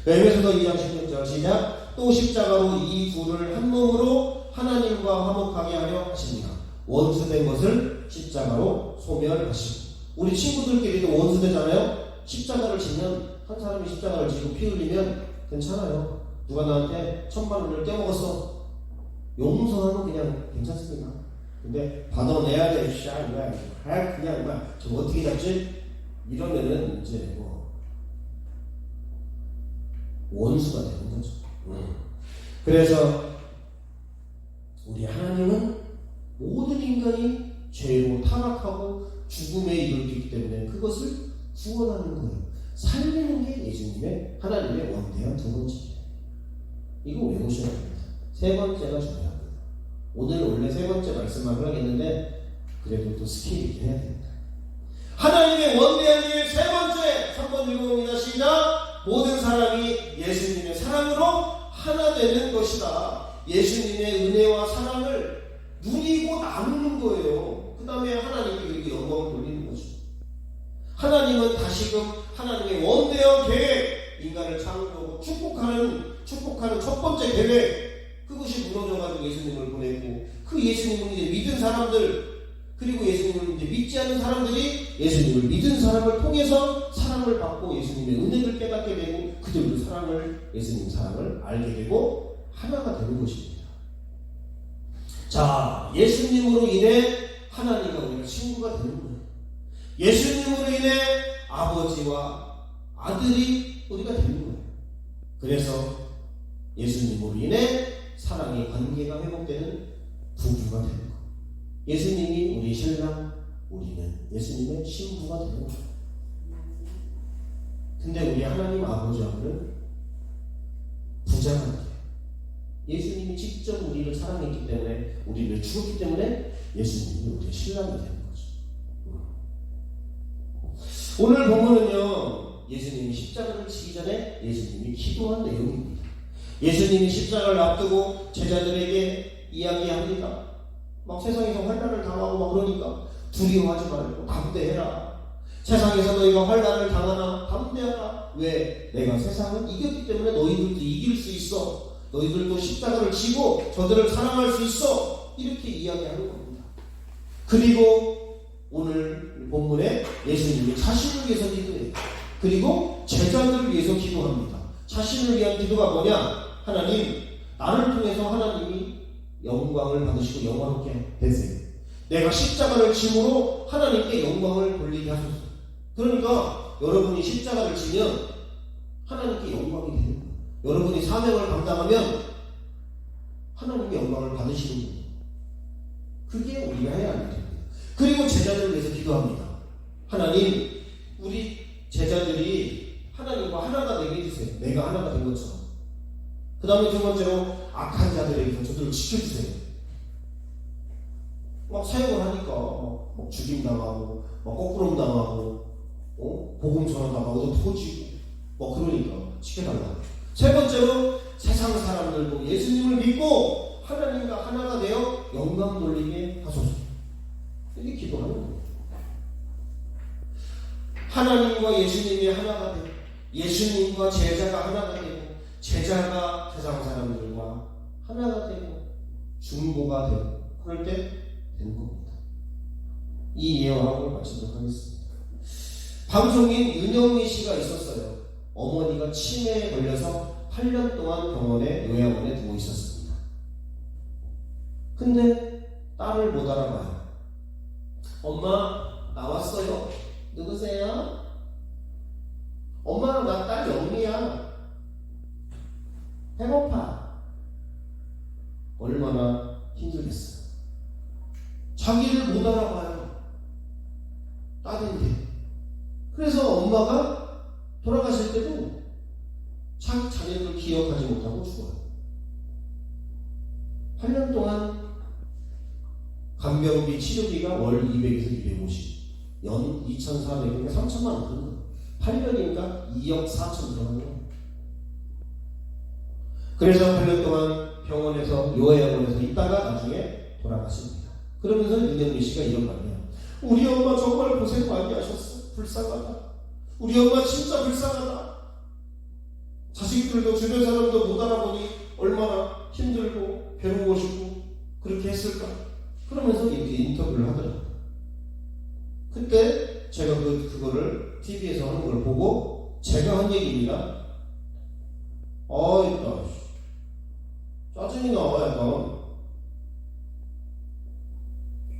S1: 에베소서 2장 16절 시작. 또 십자가로 이 둘을 한 몸으로 하나님과 화목하게 하려 하십니다. 원수된 것을 십자가로 소멸하시고. 우리 친구들끼리도 원수되잖아요. 십자가를 지면, 한 사람이 십자가를 지고 피 흘리면 괜찮아요. 누가 나한테 1000,000원을 떼먹었어, 용서하면 그냥 괜찮습니다. 근데 받아내야 돼. 그냥 저 어떻게 잡지? 이러면은 이제 뭐 원수가 되는 거죠. 그래서 우리 하나님은 모든 인간이 죄로 타락하고 죽음에 이르기 때문에 그것을 구원하는 거예요. 살리는 게 예수님의 하나님의 원대한 두 번째예요. 이거 외우셔야 됩니다. 세 번째가 중요합니다. 오늘 원래 세 번째 말씀만 하겠는데 그래도 또 스킬 있게 해야 됩니다. 하나님의 원대한 일 세 번째 3번 읽어봅니다. 시작. 모든 사람이 예수님의 사랑으로 하나 되는 것이다. 예수님의 은혜와 사랑을 누리고 나누는 거예요. 그 다음에 하나님께 영광을 돌리는 거죠. 하나님은 다시금 하나님의 원대한 계획, 인간을 창조하고 축복하는 첫 번째 계획, 그것이 무너져가지고 예수님을 보내고, 그 예수님을 이제 믿은 사람들, 그리고 예수님을 이제 믿지 않는 사람들이 예수님을 믿은 사람을 통해서 사랑을 받고 예수님의 은혜를 깨닫게 되고, 그들도 예수님 사랑을 알게 되고 하나가 되는 것입니다. 자, 예수님으로 인해 하나님과 우리가 친구가 되는 거예요. 예수님으로 인해 아버지와 아들이 우리가 되는 거예요. 그래서 예수님으로 인해 사랑의 관계가 회복되는 부부가 되는 거예요. 예수님이 우리 신랑, 우리는 예수님의 신부가 되는 거예요. 근데 우리 하나님 아버지하고는 부자관계예요. 예수님이 직접 우리를 사랑했기 때문에, 우리를 주었기 때문에 예수님이 우리의 신랑이 되는 거죠. 오늘 본문은요, 예수님이 십자가를 지기 전에 예수님이 기도한 내용입니다. 예수님이 십자가를 앞두고 제자들에게 이야기합니다. 막 세상에서 환난을 당하고 막 그러니까 두려워하지 말고 담대해라. 세상에서 너희가 환난을 당하나 담대하라. 왜? 내가 세상을 이겼기 때문에 너희들도 이길 수 있어. 너희들도 십자가를 지고 저들을 사랑할 수 있어. 이렇게 이야기하는 겁니다. 그리고 오늘 본문에 예수님이 자신을 위해서 기도해요. 그리고 제자들을 위해서 기도합니다. 자신을 위한 기도가 뭐냐? 하나님, 나를 통해서 하나님이 영광을 받으시고 영화롭게 되세요. 내가 십자가를 짐으로 하나님께 영광을 돌리게 하소서. 그러니까 여러분이 십자가를 지면 하나님께 영광이 되는 거예요. 여러분이 사명을 감당하면 하나님의 영광을 받으시는 거예요. 그게 우리가 해야 하는 일입니다. 그리고 제자들을 위해서 기도합니다. 하나님, 우리 제자들이 하나님과 하나가 되게 해주세요. 내가 하나가 된 것처럼. 그 다음에 두 번째로 악한 자들에게서 저들을 지켜주세요. 막 사역을 하니까 막 죽임당하고 막 거꾸로 당하고 복음 전하다가 얻어 터지고 그러니까 지켜달라고. 세 번째로 세상 사람들도 예수님을 믿고 하나님과 하나가 되어 영광 돌리게 하소서. 이렇게 기도하는 거예요. 하나님과 예수님이 하나가 되고 예수님과 제자가 하나가 되고 제자가 세상 사람들과 하나가 되고 중보가 되고 그럴 때 되는 겁니다. 이 예언하고 마치도록 하겠습니다. 방송인 윤영미 씨가 있었어요. 어머니가 치매에 걸려서 8년 동안 병원에 요양원에 누워 있었습니다. 근데 딸을 못 알아봐요. 엄마 나왔어요. 누구세요? 엄마 나 딸 영미야. 배고파. 얼마나 힘들겠어요. 자기를 못 알아봐요. 딸인데. 그래서 엄마가 돌아가실 때도 자기 자녀를 기억하지 못하고 죽어요. 8년 동안 간병비 치료비가 월 200에서 250, 연 2,400에서 3천만 원 드는 거예요. 8년이니까 2억 4천 들어가는 거예요. 그래서 8년 동안 병원에서 요양원에서 있다가 나중에 돌아가십니다. 그러면서 윤영미 씨가 이런 말이에요. 우리 엄마 정말 고생 많이 하셨어. 불쌍하다. 우리 엄마 진짜 불쌍하다. 자식들도 주변 사람도 못 알아보니 얼마나 힘들고 괴로우시고 그렇게 했을까. 그러면서 이렇게 인터뷰를 하더라고요. 그때 제가 그거를 TV에서 하는 걸 보고 제가 한 얘기입니다. 있다. 짜증이 나와 약간.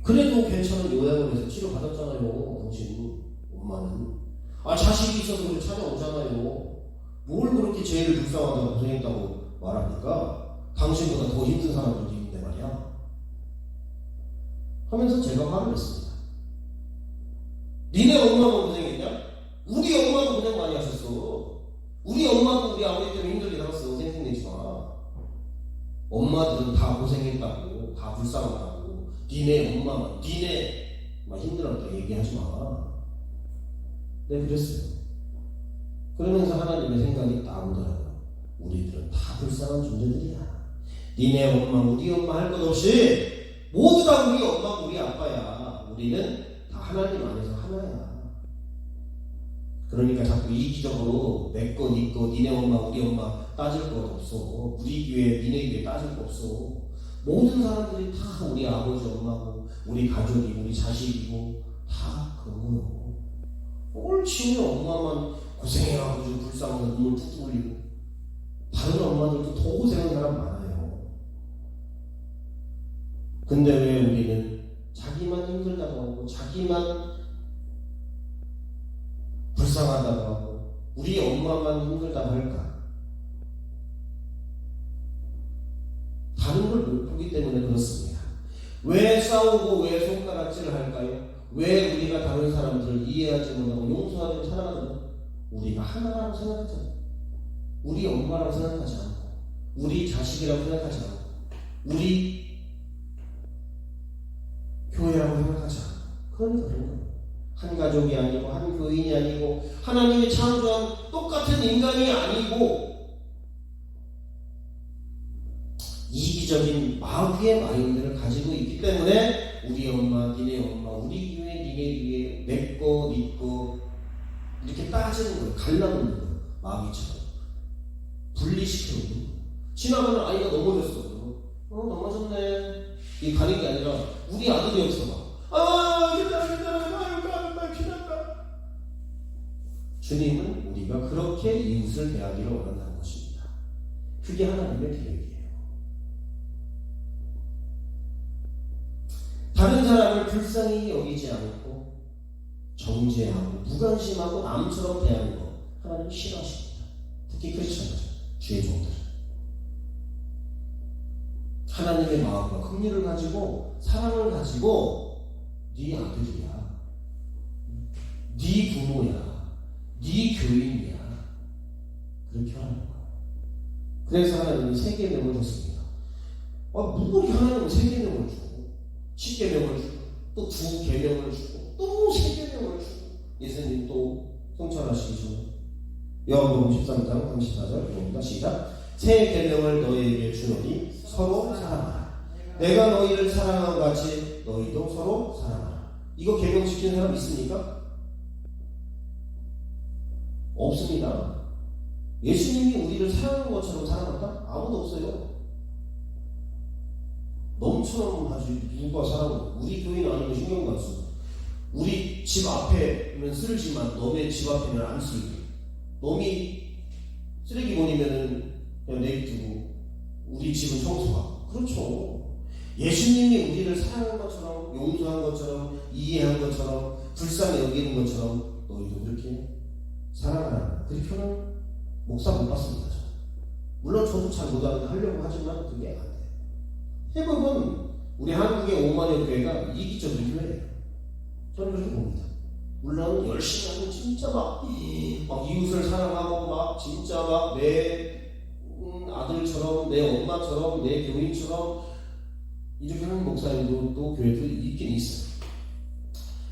S1: 그래도 괜찮은 요양원에서 치료받았잖아요. 당신 엄마는. 자식이 있어서 우리 찾아오잖아요. 뭘 그렇게 제일 불쌍하다고 고생했다고 말합니까? 당신보다 더 힘든 사람들도 있는데 말이야. 하면서 제가 화를 냈습니다. 니네 엄마가 고생했냐? 우리 엄마도 고생 많이 하셨어. 우리 엄마도 우리 아버지 때문에 힘들게 살았어. 생생내지 마. 엄마들은 다 고생했다고, 다 불쌍하다고. 니네 엄마만, 니네 막 힘들었다 얘기하지 마. 네, 그랬어요. 그러면서 하나님의 생각이 딱 오더라고요. 우리들은 다 불쌍한 존재들이야. 니네 엄마, 우리 엄마 할 것 없이 모두 다 우리 엄마, 우리 아빠야. 우리는 다 하나님 안에서 하나야. 그러니까 자꾸 이기적으로 내 거, 니 거, 니네 엄마, 우리 엄마 따질 것 없어. 우리 교회, 니네 교회 따질 거 없어. 모든 사람들이 다 우리 아버지, 엄마고, 우리 가족이, 우리 자식이고 다 그런 거예요. 뭘 지금 엄마만 고생해가지고 불쌍해서 눈물 툭툭 흘리고 다른 엄마들도 더 고생하는 사람 많아요. 근데 왜 우리는 자기만 힘들다고 하고 자기만 불쌍하다고 하고 우리 엄마만 힘들다고 할까? 다른 걸 못 보기 때문에 그렇습니다. 왜 싸우고 왜 손가락질을 할까요? 왜 우리가 다른 사람들을 이해하지 못하고 용서하지 사랑하는 우리가 하나라고 생각하잖아요. 우리 엄마라고 생각하지 않고 우리 자식이라고 생각하지 않고 우리 교회라고 생각하지 않고 그러니까 그런 거예요. 한 가족이 아니고 한 교인이 아니고 하나님이 창조한 똑같은 인간이 아니고 이기적인 마귀의 마인드를 가지고 있기 때문에 우리 엄마, 니네 엄마, 우리 교회, 니네 교회, 내 거, 니 거 이렇게 따지는 거예요. 갈라놓는 거예요. 마귀처럼 분리시키는 거예요. 지나가는 아이가 넘어졌어. 넘어졌네. 이 가는 게 아니라 우리 아들이었어. 괜찮아, 피난다. 주님은 우리가 그렇게 이웃을 대하기를 원한다는 것입니다. 그게 하나님의 계획이에요. 다른 사람을 불쌍히 여기지 않고 정죄하고 무관심하고 남처럼 대하는 것 하나님 싫어하십니다. 특히 크리스천들, 주의 종들. 하나님의 마음과 긍휼을 가지고 사랑을 가지고 네 아들이야, 네 부모야, 네 교인이야 그렇게 하는 거야. 그래서 하나님이 세 계명을 줬습니다. 뭐 이렇게 하나님은 세 계명을 주고 10계명을 주고 또 2계명을 주고 또 3계명을 주고 예수님 또 성찰하시기 전에 요한복음 13장 34절 봅니다. 시작. 새 계명을 너희에게 주노니 서로 사랑하라. 내가 너희를 사랑한 것 같이 너희도 서로 사랑하라. 이거 계명 지키는 사람 있습니까? 없습니다. 예수님이 우리를 사랑하는 것처럼 사랑한다? 아무도 없어요. 너무처럼 아주 누가 사랑하고 우리 교인 아니면 신경 안 써. 우리 집 앞에는 쓸지만 너네 집 앞에는 안 쓰고 놈이 쓰레기 버리면은 그냥 내비두고 우리 집은 청소하고. 그렇죠. 예수님이 우리를 사랑한 것처럼 용서한 것처럼 이해한 것처럼 불쌍히 여기는 것처럼 너희도 그렇게 사랑하라. 그렇게 하는 목사 못 봤습니다. 저는. 물론 저도 잘 못하는데 하려고 하지만 그게 안 돼요. 대부분 우리 한국의 5만여 교회가 이기적인 교회예요. 저는 그렇게 봅니다. 물론 열심히 하고 진짜 막 이웃을 사랑하고 막 진짜 막 내 아들처럼 내 엄마처럼 내 교인처럼 이렇게 하는 목사님도 또 교회도 있긴 있어요.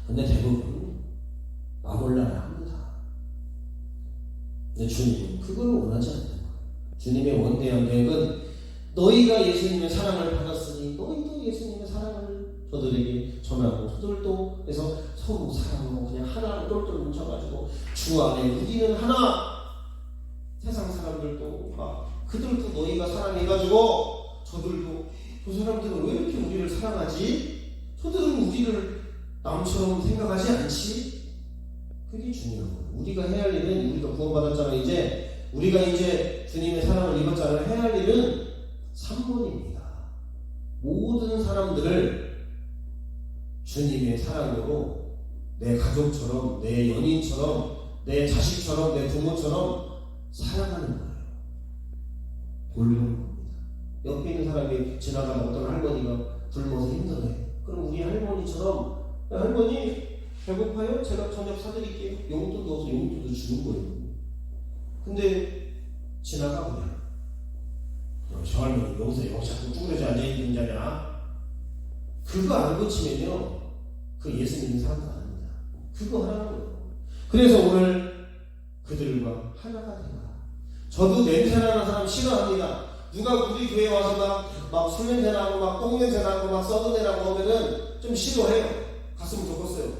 S1: 근데 대부분 나 몰라라 합니다. 근데 주님은 그걸 원하지 않는 거예요. 주님의 원대한 계획은 너희가 예수님의 사랑을 받았으니 너희도 예수님의 사랑을 저들에게 전하고 저들도 그래서 서로 사랑하고 그냥 하나로 똘똘 뭉쳐가지고 주 안에 우리는 하나. 세상 사람들도 막 그들도 너희가 사랑해가지고 저들도 저 사람들은 왜 이렇게 우리를 사랑하지? 저들은 우리를 남처럼 생각하지 않지? 그게 중요한 거예요. 우리가 해야 할 일은 우리가 구원받았잖아요. 이제 우리가 이제 주님의 사랑을 입었잖아요. 해야 할 일은 3번입니다. 모든 사람들을 주님의 사랑으로 내 가족처럼 내 연인처럼 내 자식처럼 내 부모처럼 사랑하는 거예요. 돌보는 겁니다. 옆에 있는 사람이 지나가는 어떤 할머니가 굶어서 힘들어해. 그럼 우리 할머니처럼 할머니 배고파요? 제가 저녁 사드릴게요. 용돈도 없어. 용돈도 주는 거예요. 근데 지나가 그냥 저 할머니 여기서 자꾸 쭈그려져 앉아있는 자냐? 그거 안 고치면요 그 예수 믿는 사람도 아닙니다. 그거 하라는 거예요. 그래서 오늘 그들과 하나가 되라. 저도 냄새나는 사람 싫어합니다. 누가 우리 교회에 와서 막 술 냄새 나고 막 똥 냄새 나고 막 썩은 애 나고 하면은 좀 싫어해요. 갔으면 좋겠어요.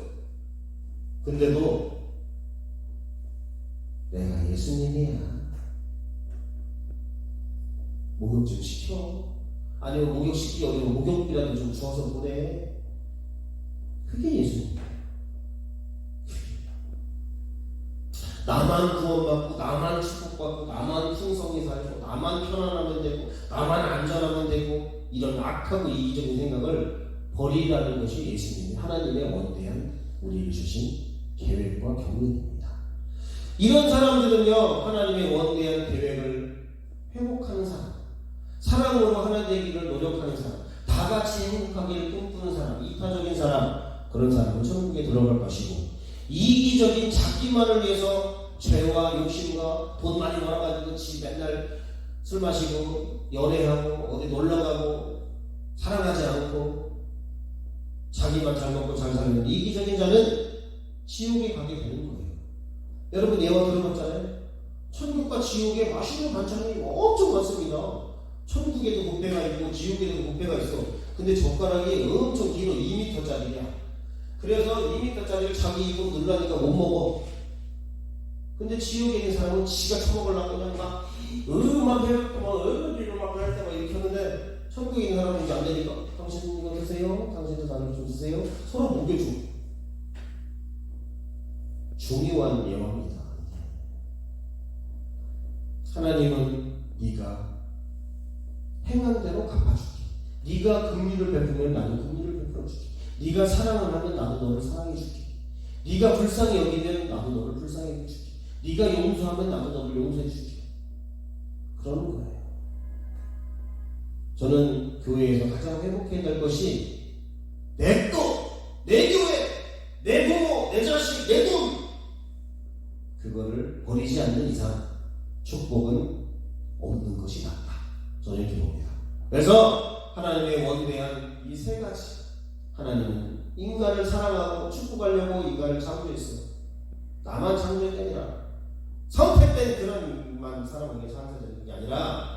S1: 근데도 내가 예수님이야. 목욕 좀 시켜. 아니면 목욕 시키기 어려우면 목욕비라도 좀 주어서 보내. 그게 예수님이야. 나만 구원받고 나만 축복받고 나만 풍성히 살고 나만 편안하면 되고 나만 안전하면 되고 이런 악하고 이기적인 생각을 버리라는 것이 예수님이 하나님의 원대한 우리에게 주신 계획과 경륜입니다. 이런 사람들은요 하나님의 원대한 계획을 회복하는 사람, 사랑으로 하나 되기를 노력하는 사람, 다같이 행복하기를 꿈꾸는 사람, 이타적인 사람, 그런 사람은 천국에 들어갈 것이고 이기적인 자기만을 위해서 죄와 욕심과 돈 많이 벌어가지고 지 맨날 술 마시고 연애하고 어디 놀러가고 사랑하지 않고 자기만 잘 먹고 잘 사는 이기적인 자는 지옥에 가게 되는 거예요. 여러분 예화 들어봤잖아요. 천국과 지옥에 맛있는 반찬이 엄청 많습니다. 천국에도 뷔페가 있고 지옥에도 뷔페가 있어. 근데 젓가락이 엄청 길어. 2m짜리야. 그래서 2m짜리를 자기 입으로 눌러니까 못 먹어. 근데 지옥에 있는 사람은 지가 처먹으려고 그냥 막 해갖고 막 할 때 막 이렇게 하는데, 천국에 있는 사람은 이제 안 되니까 당신 이거 드세요, 당신도 나를 좀 드세요, 서로 먹여주고. 중요한 예화입니다. 하나님은 네가 행한 대로 갚아줄게. 네가 긍휼을 베푸면 나도 긍휼을 베풀어줄게. 네가 사랑을 하면 나도 너를 사랑해줄게. 네가 불쌍히 여기면 나도 너를 불쌍히 여겨줄게. 네가 용서하면 나도 너를 용서해줄게. 그러는 거예요. 저는 교회에서 가장 회복해야 될 것이 내 것, 내 교회, 내 부모, 내 자식, 내 돈, 그거를 버리지 않는 이상 축복은 없는 것이 낫다. 저는 이렇게 봅니다. 그래서 하나님의 원대한 이 세 가지, 하나님은 인간을 사랑하고 축복하려고 인간을 창조했어요. 나만 창조한 게 아니라 선택된 그런만 사람에게 창조되는 게 아니라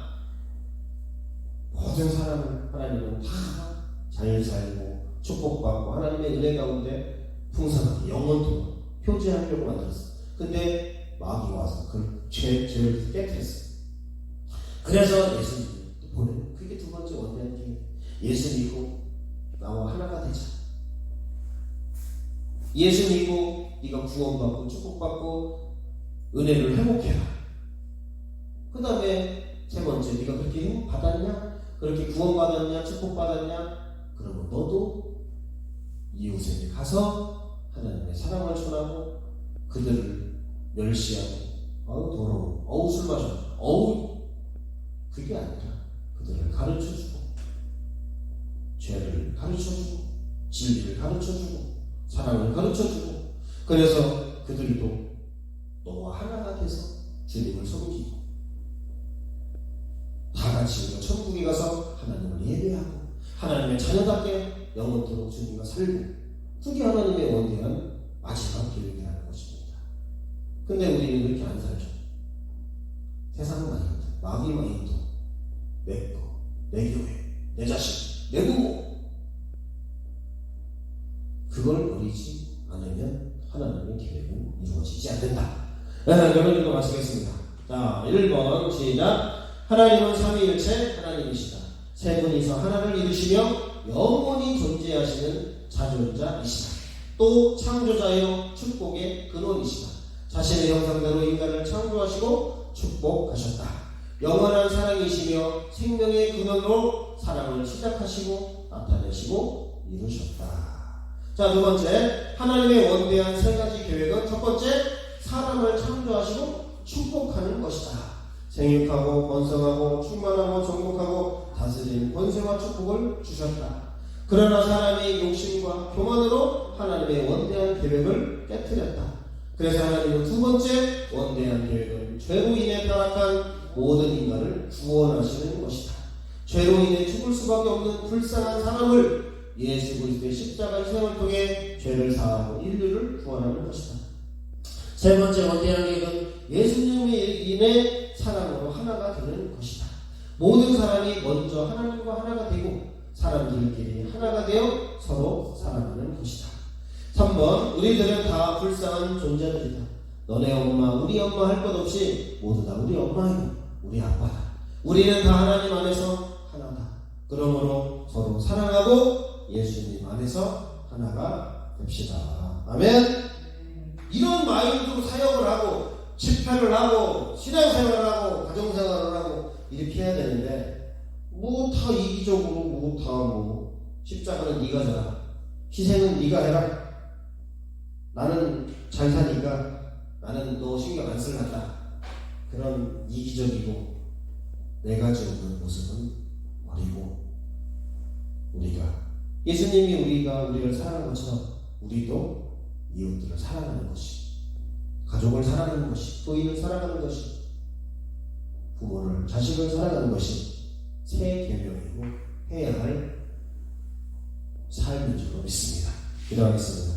S1: 모든 사람을 하나님은 다 잘 살고 축복받고 하나님의 은혜 가운데 풍성하게 영원토록 표지하려고 만들었어요. 근데 마귀 와서 그 죄를 깨뜨렸어요. 그래서 예수님을 보내요. 그게 두 번째 원대한 기회. 예수 믿고 나와 하나가 되자. 예수 믿고 네가 구원받고 축복받고 은혜를 회복해라. 그 다음에 세 번째, 네가 그렇게 받았냐? 그렇게 구원받았냐? 축복받았냐? 그러면 너도 이웃에게 가서 하나님의 사랑을 전하고 그들을 멸시하고 더러워, 술 마셔, 그게 아니라 그들을 가르쳐주고 죄를 가르쳐주고 진리를 가르쳐주고 사랑을 가르쳐주고, 그래서 그들도 너와 하나가 돼서 주님을 섬기고 다 같이 우리가 천국에 가서 하나님을 예배하고 하나님의 자녀답게 영원토록 주님과 살고, 그게 하나님의 원대한 마지막 계획이라는 것입니다. 근데 우리는 그렇게 안 살죠. 세상 마인드, 마귀 마인드, 내 거, 내 교회, 내 자식, 내 부모, 그걸 버리지 않으면 하나님의 계획은 이루어지지 않는다. 그런 읽어 마치겠습니다. 자, 1번 시작. 하나님은 삼위일체 하나님이시다. 세 분이서 하나를 이루시며 영원히 존재하시는 자존자이시다. 또 창조자요 축복의 근원이시다. 자신의 형상대로 인간을 창조하시고 축복하셨다. 영원한 사랑이시며 생명의 근원으로 사랑을 시작하시고 나타내시고 이루셨다. 자, 두 번째, 하나님의 원대한 세 가지 계획은 첫 번째, 사람을 창조하시고 축복하는 것이다. 생육하고 번성하고 충만하고 정복하고 다스리는 권세와 축복을 주셨다. 그러나 사람이 욕심과 교만으로 하나님의 원대한 계획을 깨뜨렸다. 그래서 하나님은 두 번째 원대한 계획은 죄로 인해 타락한 모든 인간을 구원하시는 것이다. 죄로 인해 죽을 수밖에 없는 불쌍한 사람을 예수 그리스도의 십자가 희생을 통해 죄를 사하고 인류를 구원하는 것이다. 세 번째 원대한 계획은 예수님에 인해 사랑으로 하나가 되는 것이다. 모든 사람이 먼저 하나님과 하나가 되고 사람들끼리 하나가 되어 서로 사랑하는 것이다. 3번, 우리들은 다 불쌍한 존재들이다. 너네 엄마, 우리 엄마 할 것 없이 모두 다 우리 엄마이고 우리 아빠다. 우리는 다 하나님 안에서 하나다. 그러므로 서로 사랑하고 예수님 안에서 하나가 됩시다. 아멘. 이런 마인드로 사역을 하고 집회를 하고 신앙생활을 하고 가정생활을 하고 이렇게 해야 되는데, 뭐 다 이기적으로 뭐 다 십자가는 네가 져라, 희생은 네가 해라, 나는 잘 사니까 나는 너 신경 안 쓸란다, 그런 이기적이고 네 가지 없는 모습은 버리고 우리가 예수님이 우리를 사랑한 것처럼 우리도 이웃들을 사랑하는 것이, 가족을 사랑하는 것이, 부인을 사랑하는 것이, 부모를, 자식을 사랑하는 것이 새 계명이고 해야 할 삶인 줄로 믿습니다. 기도하겠습니다.